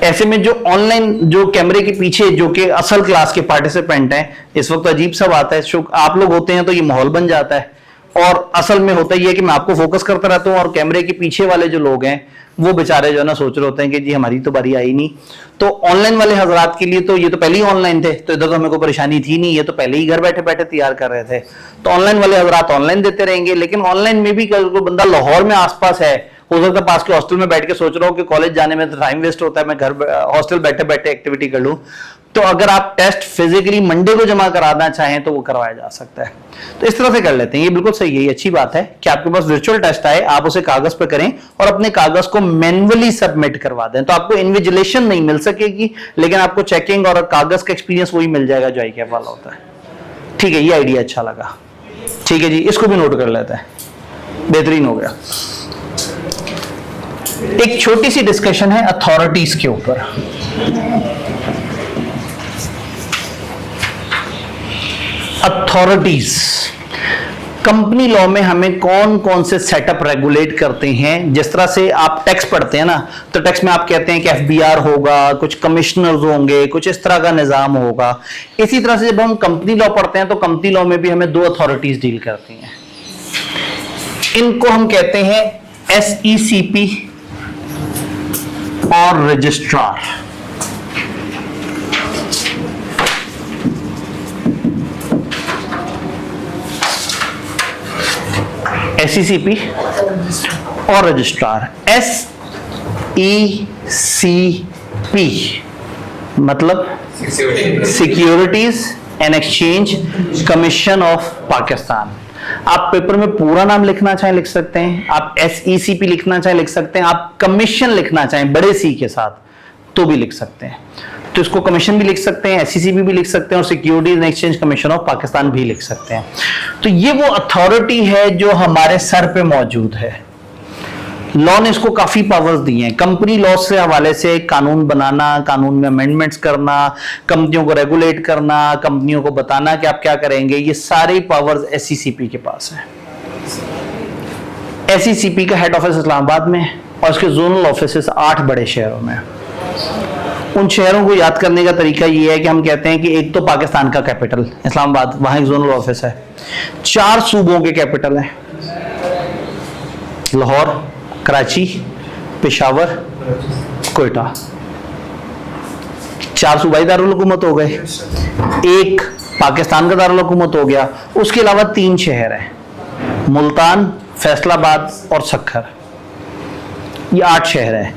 ऐसे में जो ऑनलाइन, जो कैमरे के पीछे जो कि असल क्लास के पार्टिसिपेंट हैं, इस वक्त अजीब सा बात है, आप लोग होते हैं तो ये माहौल बन जाता है, और असल में होता ही है कि मैं आपको फोकस करता रहता हूं और कैमरे के पीछे वाले जो लोग हैं वो बेचारे जो है ना सोच रहे होते हैं कि जी हमारी तो बारी आई नहीं। तो ऑनलाइन वाले हजरात के लिए तो ये तो पहले ही ऑनलाइन थे, तो इधर तो हमें कोई परेशानी थी नहीं, ये तो पहले ही घर बैठे बैठे तैयार कर रहे थे। तो ऑनलाइन वाले हजरात ऑनलाइन देते रहेंगे, लेकिन ऑनलाइन में भी कोई बंदा लाहौर में आसपास है, हो सकता है पास के हॉस्टल में बैठ के सोच रहा हूँ कि कॉलेज जाने में तो टाइम वेस्ट होता है, मैं घर हॉस्टल बैठे बैठे एक्टिविटी कर लूँ। तो अगर आप टेस्ट फिजिकली मंडे को जमा कराना चाहें तो वो करवाया जा सकता है। तो इस तरह से कर लेते हैं, ये बिल्कुल सही है, ये अच्छी बात है कि आपके पास वर्चुअल टेस्ट आए, आप उसे कागज पे करें और अपने कागज को मैन्युअली सबमिट करवा दें। तो आपको इन्विजिलेशन नहीं मिल सकेगी, लेकिन आपको चेकिंग और कागज का एक्सपीरियंस वही मिल जाएगा जो ICAP वाला होता है। ठीक है, ये आइडिया अच्छा लगा। ठीक है जी, इसको भी नोट कर लेते हैं, बेहतरीन हो गया। एक छोटी सी डिस्कशन है अथॉरिटीज के ऊपर। अथॉरिटीज, कंपनी लॉ में हमें कौन कौन से सेटअप रेगुलेट करते हैं। जिस तरह से आप टैक्स पढ़ते हैं ना, तो टैक्स में आप कहते हैं कि FBR होगा, कुछ कमिश्नर्स होंगे, कुछ इस तरह का निजाम होगा। इसी तरह से जब हम कंपनी लॉ पढ़ते हैं तो कंपनी लॉ में भी हमें 2 अथॉरिटीज डील करती हैं। इनको हम कहते हैं SECP और रजिस्ट्रार। SECP और रजिस्ट्रार। SECP मतलब securities and exchange commission of Pakistan. आप पेपर में पूरा नाम लिखना चाहें लिख सकते हैं, आप SECP लिखना चाहें लिख सकते हैं, आप कमीशन लिखना चाहें बड़े C के साथ तो भी लिख सकते हैं। तो इसको कमीशन भी लिख सकते हैं, SECP भी लिख सकते हैं और securities and exchange commission of Pakistan भी लिख सकते हैं। तो ये वो अथॉरिटी है जो हमारे सर पे मौजूद है। लॉ ने इसको काफी पावर्स दी हैं। कंपनी लॉ से हवाले से कानून बनाना, कानून में अमेंडमेंट्स करना, कंपनियों को रेगुलेट करना, कंपनियों को बताना कि आप क्या करेंगे, ये सारी पावर्स SECP के पास है। SECP का हेड ऑफिस इस्लामाबाद में और इसके जोनल ऑफिस 8 बड़े शहरों में। उन शहरों को याद करने का तरीका ये है कि हम कहते हैं कि एक तो पाकिस्तान का कैपिटल इस्लामाबाद, वहां एक जोनल ऑफिस है। 4 सूबों के कैपिटल हैं, लाहौर, कराची, पेशावर, कोयटा। 4 सूबाई दारुल हुकूमत हो गए, एक पाकिस्तान का दारुल हुकूमत हो गया। उसके अलावा 3 शहर हैं, मुल्तान, फैसलाबाद और सक्खर। ये 8 शहर हैं।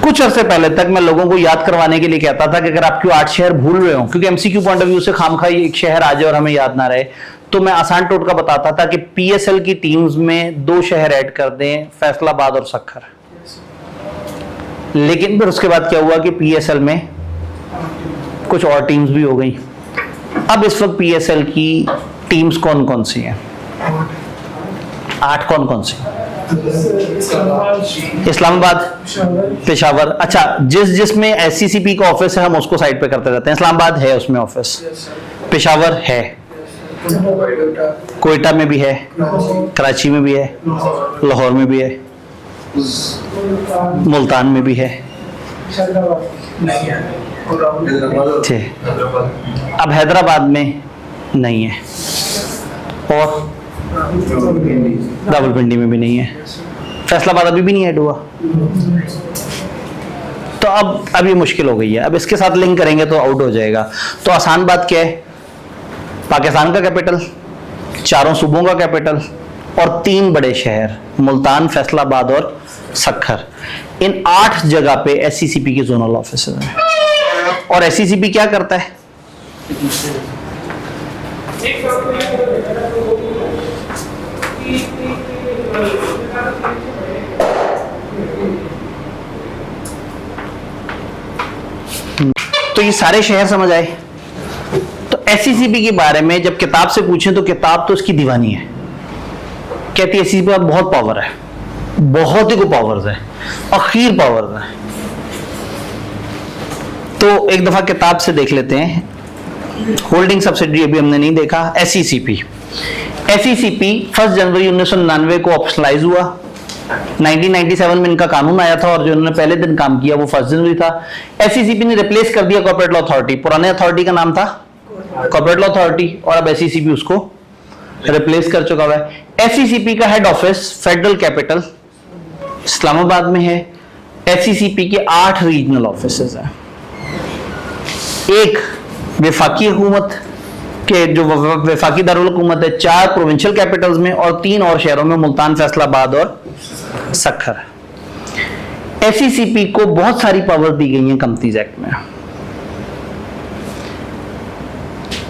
कुछ अरसे पहले तक मैं लोगों को याद करवाने के लिए कहता था कि अगर आप क्यों 8 शहर भूल रहे हो, क्योंकि MCQ पॉइंट ऑफ व्यू से खामखा एक शहर आ जाए और हमें याद ना रहे, तो मैं आसान टोटका बताता था कि PSL की टीम्स में 2 शहर ऐड कर दें, फैसलाबाद और सक्खर। लेकिन फिर उसके बाद क्या हुआ कि PSL में कुछ और टीम्स भी हो गई। अब इस वक्त PSL की टीम्स कौन कौन सी हैं? 8 कौन कौन सी? इस्लामाबाद, पेशावर। अच्छा, जिसमें SECP का ऑफिस है हम उसको साइड पे करते रहते हैं। इस्लामाबाद है उसमें ऑफिस, पेशावर है, कोयटा में भी है, कराची में भी है, लाहौर में भी है, मुल्तान में भी है। अब हैदराबाद में नहीं है और रावलपिंडी में भी नहीं है, फैसलाबाद अभी भी नहीं ऐड हुआ। तो अब ये मुश्किल हो गई है। अब इसके साथ लिंक करेंगे तो आउट हो जाएगा। तो आसान बात क्या है, पाकिस्तान का कैपिटल, 4 सूबों का कैपिटल और 3 बड़े शहर, मुल्तान, फैसलाबाद और सक्खर। इन 8 जगह पे एससीसीपी के जोनल ऑफिस हैं। और एससीसीपी क्या करता है? तो ये सारे शहर समझ आए। तो एससीसीपी के बारे में जब किताब से पूछें तो किताब तो उसकी दीवानी है, कहती है एससीसीपी का बहुत पावर है, बहुत ही को पावर्स है, अखीर पावर्स है। तो एक दफा किताब से देख लेते हैं। होल्डिंग सब्सिडरी अभी हमने नहीं देखा। एससीसीपी 1 जनवरी 1999 को ऑप्शनलाइज हुआ। 1997 में इनका कानून आया था और जो इन्होंने पहले दिन काम किया वो 1 जनवरी था। एससीसीपी ने रिप्लेस कर दिया कॉर्पोरेट लॉ अथॉरिटी। पुराने अथॉरिटी का नाम था कॉर्पोरेट लॉ अथॉरिटी और अब एससीसीपी उसको रिप्लेस कर चुका हुआ है। एससीसीपी का head office federal capital Islamabad में है। एससीसीपी के 8 रीजनल ऑफिसेज हैं। एक वफाकी हुकूमत के जो वफाकी दारुल हुकूमत है, 4 प्रोविंशियल कैपिटल्स में और 3 और शहरों में, मुल्तान, फैसलाबाद और सक्खर। एससीसीपी को बहुत सारी पावर दी गई हैं कंपनीज एक्ट में।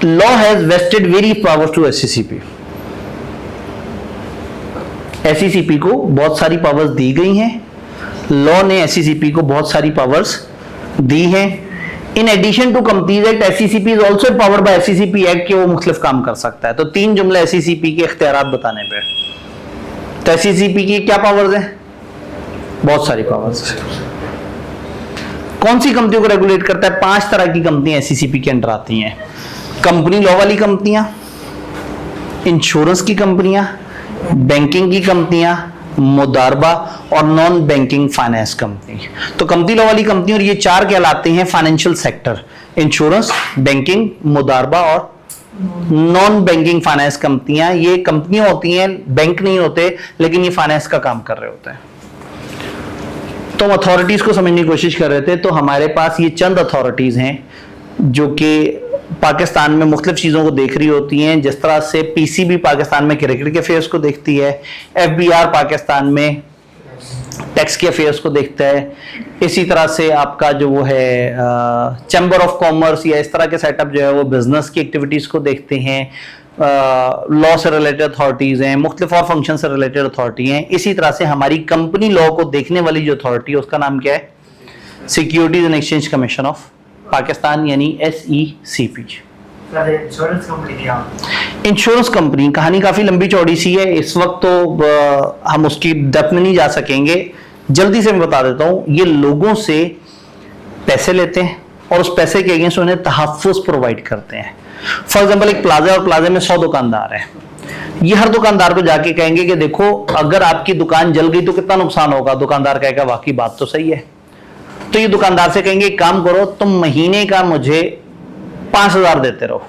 Law has vested very powers to SECP. SECP को बहुत सारी पावर्स दी गई हैं। लॉ ने एससीसीपी को बहुत सारी पावर्स दी हैं। In addition to companies act, SECP is also empowered by SECP act कि वो मुख्तलिफ काम कर सकता है। तो 3 जुमले एससीसीपी के इख्तियारात बताने पे। तो एससीसीपी की क्या पावर्स हैं? बहुत सारी पावर्स। कौन सी कंपनियों को रेगुलेट करता है? 5 तरह की कंपनियां एससीसीपी के अंडर आती हैं। कंपनी लॉ वाली कंपनियां, इंश्योरेंस की कंपनियां, बैंकिंग की कंपनियां, मुदारबा और नॉन बैंकिंग फाइनेंस कंपनी। तो कंपनी लॉ वाली कंपनी और ये 4 कहलाते हैं फाइनेंशियल सेक्टर। इंश्योरेंस, बैंकिंग, मुदारबा और नॉन बैंकिंग फाइनेंस कंपनियां। ये कंपनियां होती हैं, बैंक नहीं होते, लेकिन ये फाइनेंस का काम कर रहे होते हैं। तो हम अथॉरिटीज को समझने की कोशिश कर रहे थे। तो हमारे पास ये चंद अथॉरिटीज हैं जो कि पाकिस्तान में मुख्तलिफ चीज़ों को देख रही होती हैं। जिस तरह से पीसीबी पाकिस्तान में क्रिकेट के अफेयर्स को देखती है, एफबीआर पाकिस्तान में टैक्स के अफेयर्स को देखता है, इसी तरह से आपका जो वो है चैम्बर ऑफ कॉमर्स या इस तरह के सेटअप जो है वो बिजनेस की एक्टिविटीज़ को देखते हैं। लॉ से रिलेटेड अथॉरिटीज़ हैं, मुख्तलिफ और फंक्शन से रिलेटेड अथॉरिटी हैं। इसी तरह से हमारी कंपनी लॉ को देखने वाली जो अथॉरिटी है उसका नाम क्या है? Securities and exchange commission of Pakistan, यानी SECP। इंश्योरेंस कंपनी कहानी काफी लंबी चौड़ी सी है, इस वक्त तो हम उसकी डेप्थ में नहीं जा सकेंगे। जल्दी से मैं बता देता हूं। ये लोगों से पैसे लेते हैं और उस पैसे के अगेंस्ट उन्हें तहफ्फुज़ प्रोवाइड करते हैं। फॉर एग्जाम्पल, एक प्लाजा और प्लाजा में 100 दुकानदार हैं। ये हर दुकानदार को जाके कहेंगे कि देखो अगर आपकी दुकान जल गई तो कितना नुकसान होगा। दुकानदार कहेगा वाकई बात तो सही है। तो ये दुकानदार से कहेंगे एक काम करो, तुम महीने का मुझे 5000 देते रहो।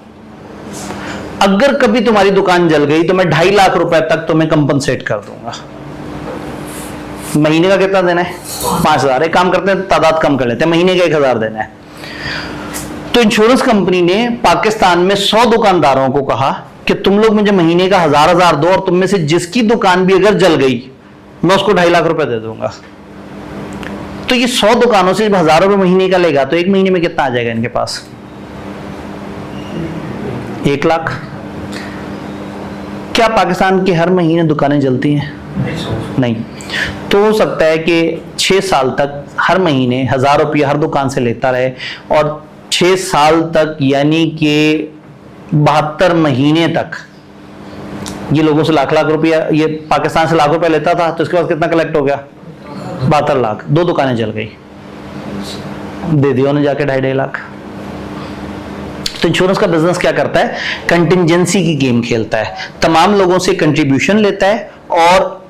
अगर कभी तुम्हारी दुकान जल गई तो मैं 2.5 लाख रुपए तक तुम्हें कंपनसेट कर दूंगा। महीने का कितना देना है? 5000। एक काम करते हैं, तादाद कम कर लेते हैं, महीने का 1000 देना है। तो इंश्योरेंस कंपनी ने पाकिस्तान में 100 दुकानदारों को कहा कि तुम लोग मुझे महीने का 1000 दो और तुम में से जिसकी दुकान भी अगर जल गई मैं उसको 2.5 लाख रुपए दे दूंगा। तो ये 100 दुकानों से जब 1000 रुपए महीने का लेगा तो एक महीने में कितना आ जाएगा इनके पास? 1 लाख। क्या पाकिस्तान के हर महीने दुकानें जलती हैं? नहीं। तो हो सकता है कि 6 साल तक हर महीने 1000 रुपये हर दुकान से लेता रहे और 6 साल तक यानी कि 72 महीने तक ये लोगों से लाख रुपया, ये पाकिस्तान से लाख रुपया लेता था। तो इसके बाद कितना कलेक्ट हो गया? 72 लाख। 2 दुकानें जल गई, दे दिया उन्हें जाके 2.5 लाख। तो इंश्योरेंस का बिजनेस क्या करता है? कंटिंजेंसी की गेम खेलता है। तमाम लोगों से कंट्रीब्यूशन लेता है और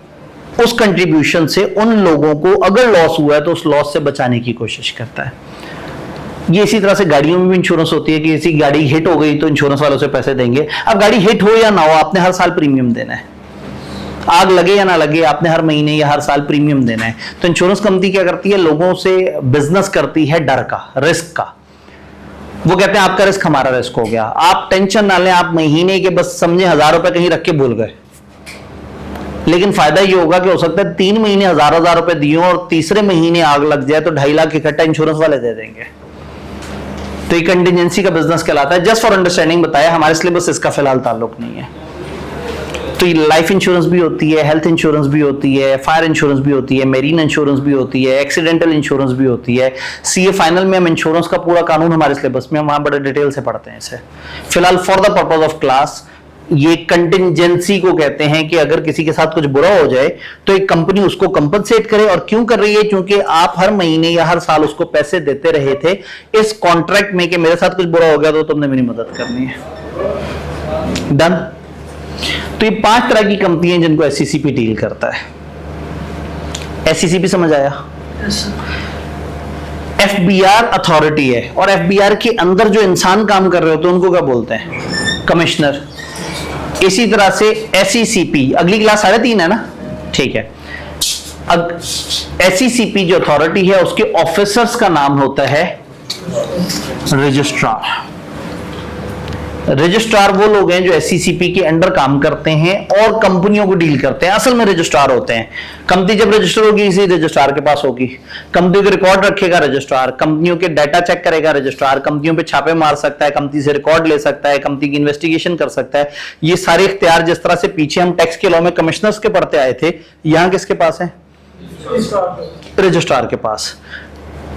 उस कंट्रीब्यूशन से उन लोगों को अगर लॉस हुआ है तो उस लॉस से बचाने की कोशिश करता है। ये इसी तरह से गाड़ियों में भी इंश्योरेंस होती है कि किसी गाड़ी हिट हो गई तो इंश्योरेंस वालों से पैसे देंगे। अब गाड़ी हिट हो या ना हो, आपने हर साल प्रीमियम देना है। आग लगे या ना लगे, आपने हर महीने या हर साल प्रीमियम देना है। तो इंश्योरेंस कंपनी क्या करती है? लोगों से बिजनेस करती है डर का, रिस्क का। वो कहते हैं आपका रिस्क हमारा रिस्क हो गया, आप टेंशन ना लें, आप महीने के बस समझे 1000 रुपए कहीं रख के भूल गए, लेकिन फायदा ये होगा कि हो सकता है 3 महीने 1000 रुपए दिए और तीसरे महीने आग लग जाए तो 2.5 लाख इकट्ठा इंश्योरेंस वाले दे देंगे। तो ये कंटिजेंसी का बिजनेस कहलाता है। जस्ट फॉर अंडरस्टैंडिंग बताया, हमारे सिलेबस इसका फिलहाल ताल्लुक नहीं है। तो ये लाइफ इंश्योरेंस भी होती है, हेल्थ इंश्योरेंस भी होती है, फायर इंश्योरेंस भी होती है, मेरीन इंश्योरेंस भी होती है, एक्सीडेंटल इंश्योरेंस भी होती है। सीए फाइनल में हम इंश्योरेंस का पूरा कानून हमारे सिलेबस में, हम वहां बड़े डिटेल से पढ़ते हैं इसे। फिलहाल for the purpose of class ये कंटिजेंसी को कहते हैं कि अगर किसी के साथ कुछ बुरा हो जाए तो एक कंपनी उसको कंपनसेट करे। और क्यों कर रही है? क्योंकि आप हर महीने या हर साल उसको पैसे देते रहे थे इस कॉन्ट्रैक्ट में कि मेरे साथ कुछ बुरा हो गया तो तुमने मेरी मदद करनी है। डन। तो ये 5 तरह की कंपनी है जिनको एससीसीपी डील करता है। एससीसीपी समझ आया? एफबीआर अथॉरिटी है और एफबीआर के अंदर जो इंसान काम कर रहे होते हैं उनको क्या बोलते हैं? कमिश्नर। इसी तरह से एससीसीपी, अगली क्लास 3:30 है ना? ठीक है। अब एससीसीपी जो अथॉरिटी है उसके ऑफिसर्स का नाम होता है रजिस्ट्रार। रजिस्ट्रार वो लोग हैं जो एससीसीपी के अंडर काम करते हैं और कंपनियों को डील करते हैं। असल में रजिस्ट्रार होते हैं। कंपनी जब रजिस्टर होगी इसी रजिस्ट्रार के पास होगी। कंपनी के रिकॉर्ड रखेगा रजिस्ट्रार, कंपनियों के डाटा चेक करेगा रजिस्ट्रार, कंपनियों पे छापे मार सकता है, कंपनी से रिकॉर्ड ले सकता है, कंपनी की इन्वेस्टिगेशन कर सकता है। ये सारे इख्तियार जिस तरह से पीछे हम टैक्स के लॉ में कमिश्नर्स के पढ़ते आए थे, यहां किसके पास है? रजिस्ट्रार के पास।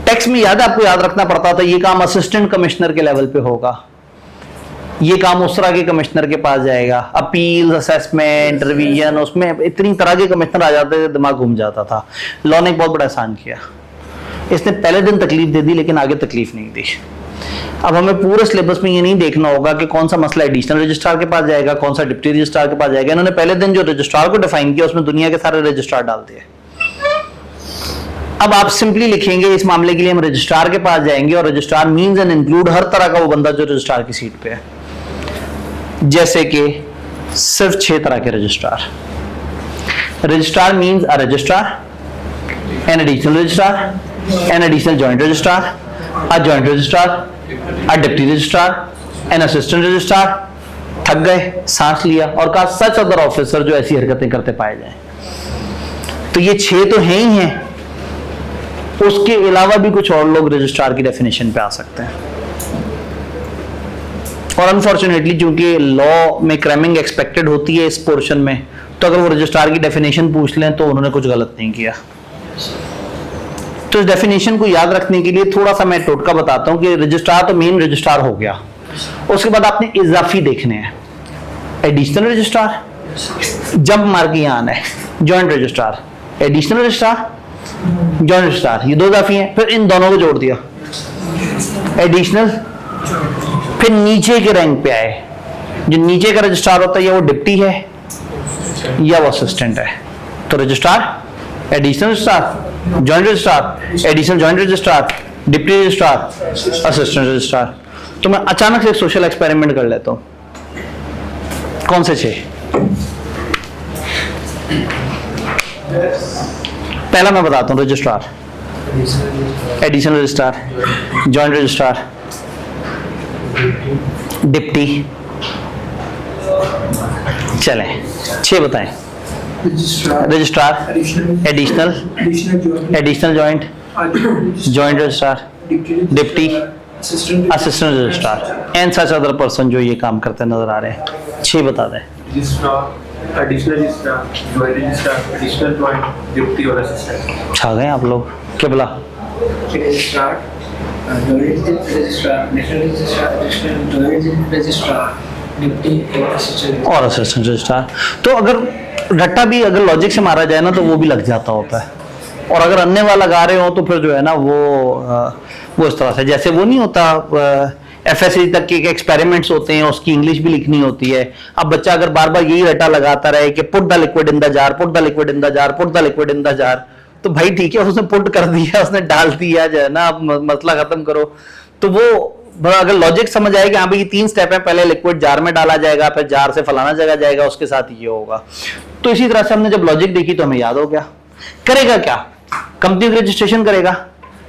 टैक्स में याद है आपको, याद रखना पड़ता था ये काम असिस्टेंट कमिश्नर के लेवल पे होगा, ये काम उस तरह के कमिश्नर के पास जाएगा। अपील, असेसमेंट, रिवीजन, उसमें इतनी तरह के कमिश्नर आ जाते थे, दिमाग घूम जाता था। लॉ ने एक बहुत बड़ा एहसान किया, इसने पहले दिन तकलीफ दे दी लेकिन आगे तकलीफ नहीं दी। अब हमें पूरे सिलेबस में ये नहीं देखना होगा कि कौन सा मसला एडिशनल रजिस्ट्रार के पास जाएगा, कौन सा डिप्टी रजिस्ट्रार के पास जाएगा। इन्होंने पहले दिन जो रजिस्ट्रार को डिफाइन किया उसमें दुनिया के सारे रजिस्ट्रार डाल दिए। अब आप सिंपली लिखेंगे इस मामले के लिए हम रजिस्ट्रार के पास जाएंगे और रजिस्ट्रार मींस एंड इंक्लूड हर तरह का वो बंदा जो रजिस्ट्रार की सीट पे है। जैसे कि सिर्फ 6 तरह के registrar. Registrar means a registrar, an additional registrar, an additional joint registrar, a joint registrar, a deputy registrar, an assistant registrar. थक गए, सांस लिया और कहा सच अदर ऑफिसर जो ऐसी हरकतें करते पाए जाएं। तो ये 6 तो हैं ही हैं, उसके अलावा भी कुछ और लोग रजिस्ट्रार की डेफिनेशन पे आ सकते हैं। और अनफॉर्चुनेटली चूंकि लॉ में क्रैमिंग एक्सपेक्टेड होती है इस पोर्शन में, तो अगर वो रजिस्ट्रार की डेफिनेशन पूछ लें तो उन्होंने कुछ गलत नहीं किया। तो इस डेफिनेशन को याद रखने के लिए थोड़ा सा मैं टोटका बताता हूं कि रजिस्ट्रार तो मेन रजिस्ट्रार हो गया, उसके बाद आपने इजाफी देखने हैं। एडिशनल रजिस्ट्रार, जंप मार के यहां आना है, joint registrar, additional registrar, joint registrar, ये 2 इजाफी हैं। फिर इन दोनों को जोड़ दिया, एडिशनल। फिर नीचे के रैंक पे आए, जो नीचे का रजिस्ट्रार होता है या वो डिप्टी है या वो असिस्टेंट है। तो registrar, additional registrar, joint registrar, additional joint registrar, deputy registrar, assistant registrar. तो मैं अचानक से एक सोशल एक्सपेरिमेंट कर लेता हूं। कौन से 6? पहला मैं बताता हूं, registrar, additional registrar, joint registrar, deputy. चलें 6 बताएं। Registrar, additional, additional joint, joint registrar, deputy, assistant registrar and such other person जो ये काम करते नजर आ रहे हैं। 6 बता दें। Additional registrar, joint registrar, additional joint, deputy और असिस्टेंट। छा गए आप लोग। क्या बोला? Registrar, joint registrar, national registrar, additional joint registrar, deputy और असिस्टेंट रजिस्ट्रार। तो अगर रट्टा भी अगर लॉजिक से मारा जाए ना तो वो भी लग जाता होता है, और अगर अन्य वाला लगा रहे हो तो फिर जो है ना वो इस तरह से, जैसे वो नहीं होता एफएससी तक के एक्सपेरिमेंट्स होते हैं, उसकी इंग्लिश भी लिखनी होती है। अब बच्चा अगर बार बार यही रट्टा लगाता रहे कि put the liquid in the jar, put the liquid in the jar, put the liquid in the jar, तो भाई ठीक है उसने पुट कर दिया, उसने डाल दिया, जो है ना अब मसला खत्म करो। तो वो अगर लॉजिक समझ आए कि हाँ भाई ये 3 स्टेप है, पहले लिक्विड जार में डाला जाएगा, फिर जार से फलाना जगह जाएगा, उसके साथ ये होगा। तो इसी तरह से हमने जब लॉजिक देखी तो हमें याद हो गया। करेगा क्या? कंपनी की रजिस्ट्रेशन करेगा,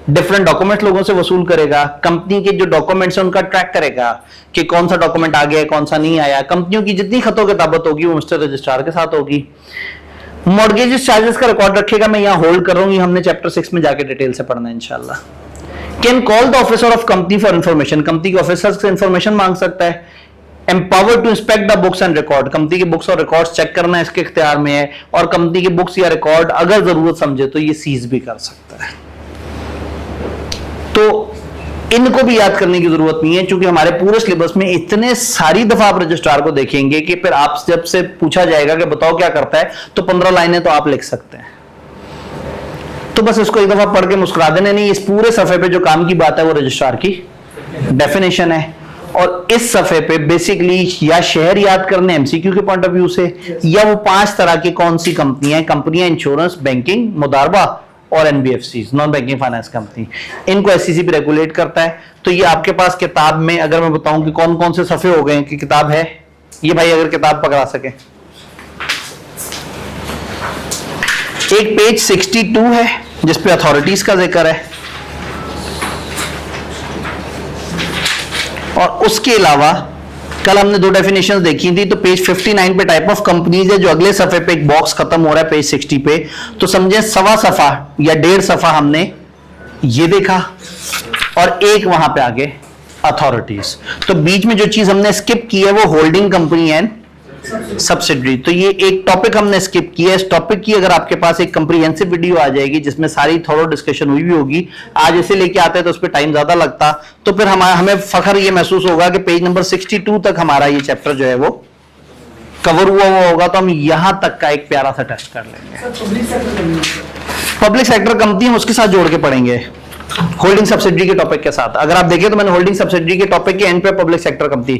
डिफरेंट डॉक्यूमेंट्स लोगों से वसूल करेगा, कंपनी के जो डॉक्यूमेंट्स हैं उनका ट्रैक करेगा कि कौन सा डॉक्यूमेंट आ गया, कौन सा नहीं आया। कंपनियों की जितनी खतो किताबत होगी वो मिस्टर रजिस्ट्रार के साथ होगी। मॉर्गेजेस चार्जेस का रिकॉर्ड रखेगा, मैं यहां होल्ड कर रहा हूं, ये हमने चैप्टर 6 में जाके डिटेल से पढ़ना है इंशाल्लाह। Can call the officer of company for information, company के ऑफिसर से इंफॉर्मेशन मांग सकता है। Empowered to inspect the books and record, company की बुक्स और रिकॉर्ड्स चेक करना इसके इख्तियार में है, और कंपनी की बुक्स या रिकॉर्ड अगर जरूरत समझे तो ये सीज भी कर सकता है। तो इनको भी याद करने की जरूरत नहीं है, क्योंकि हमारे पूरे सिलेबस में इतने सारी दफा आप रजिस्ट्रार को देखेंगे कि फिर आप जब से पूछा जाएगा कि बताओ क्या करता है, तो 15 लाइनें तो आप लिख सकते हैं। तो बस इसको एक दफा पढ़ के मुस्कुरा देने, नहीं, इस पूरे सफे पे जो काम की बात है वो रजिस्ट्रार की डेफिनेशन है, और इस सफे पे बेसिकली या शहर याद करने एमसीक्यू के पॉइंट ऑफ व्यू से, या वो 5 तरह की कौन सी कंपनियां इंश्योरेंस, बैंकिंग, मुदारबा और NBFC, non banking finance company, इनको एससीसी पे रेगुलेट करता है। तो ये आपके पास किताब में अगर मैं बताऊं कि कौन कौन से सफे हो गए कि किताब है, ये भाई अगर किताब पकड़ा सके, एक पेज 62 है जिसपे अथॉरिटीज का जिक्र है, और उसके अलावा कल हमने 2 डेफिनेशंस देखी थी, तो पेज 59 पे टाइप ऑफ कंपनीज है, जो अगले सफे पे एक बॉक्स खत्म हो रहा है पेज 60 पे, तो समझे 1.25 सफा या 1.5 सफा हमने ये देखा, और एक वहां पे आगे अथॉरिटीज। तो बीच में जो चीज हमने स्किप की है वो होल्डिंग कंपनी एंड सब्सिडरी, तो ये एक टॉपिक हमने स्किप किया है। इस टॉपिक की अगर आपके पास एक कंप्रीहेंसिव वीडियो आ जाएगी जिसमें सारी थोड़ा डिस्कशन हुई भी होगी, आज ऐसे लेके आते हैं तो उस पर टाइम ज्यादा लगता, तो फिर हमें फखर ये महसूस होगा कि पेज नंबर 62 तक हमारा ये चैप्टर जो है वो कवर हुआ होगा, तो हम यहां तक का एक प्यारा सा टेस्ट कर लेंगे। पब्लिक सेक्टर कंपनी हम उसके साथ जोड़ के पढ़ेंगे, होल्डिंग सब्सिडरी के टॉपिक के साथ। अगर आप देखें तो मैंने होल्डिंग सब्सिडरी के टॉपिक के एंड पे पब्लिक सेक्टर कंपनी,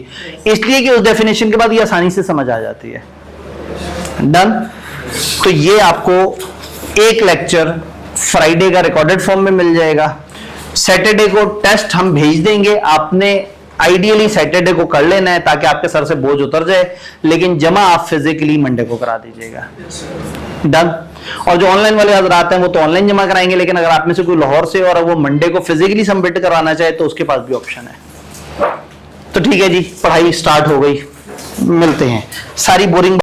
इसलिए कि उस डेफिनेशन के बाद ये आसानी से समझ आ जाती है। डन। तो ये आपको एक लेक्चर फ्राइडे का रिकॉर्डेड फॉर्म में मिल जाएगा। सैटरडे को टेस्ट हम भेज देंगे, आपने आइडियली सैटरडे को कर लेना है ताकि आपके सर से बोझ उतर जाए, लेकिन जमा आप फिजिकली मंडे को करा दीजिएगा। डन। और जो ऑनलाइन वाले हजरात हैं वो तो ऑनलाइन जमा कराएंगे, लेकिन अगर आप में से कोई लाहौर से और वो मंडे को फिजिकली सबमिट करवाना चाहे तो उसके पास भी ऑप्शन है। तो ठीक है जी, पढ़ाई स्टार्ट हो गई, मिलते हैं। सारी बोरिंग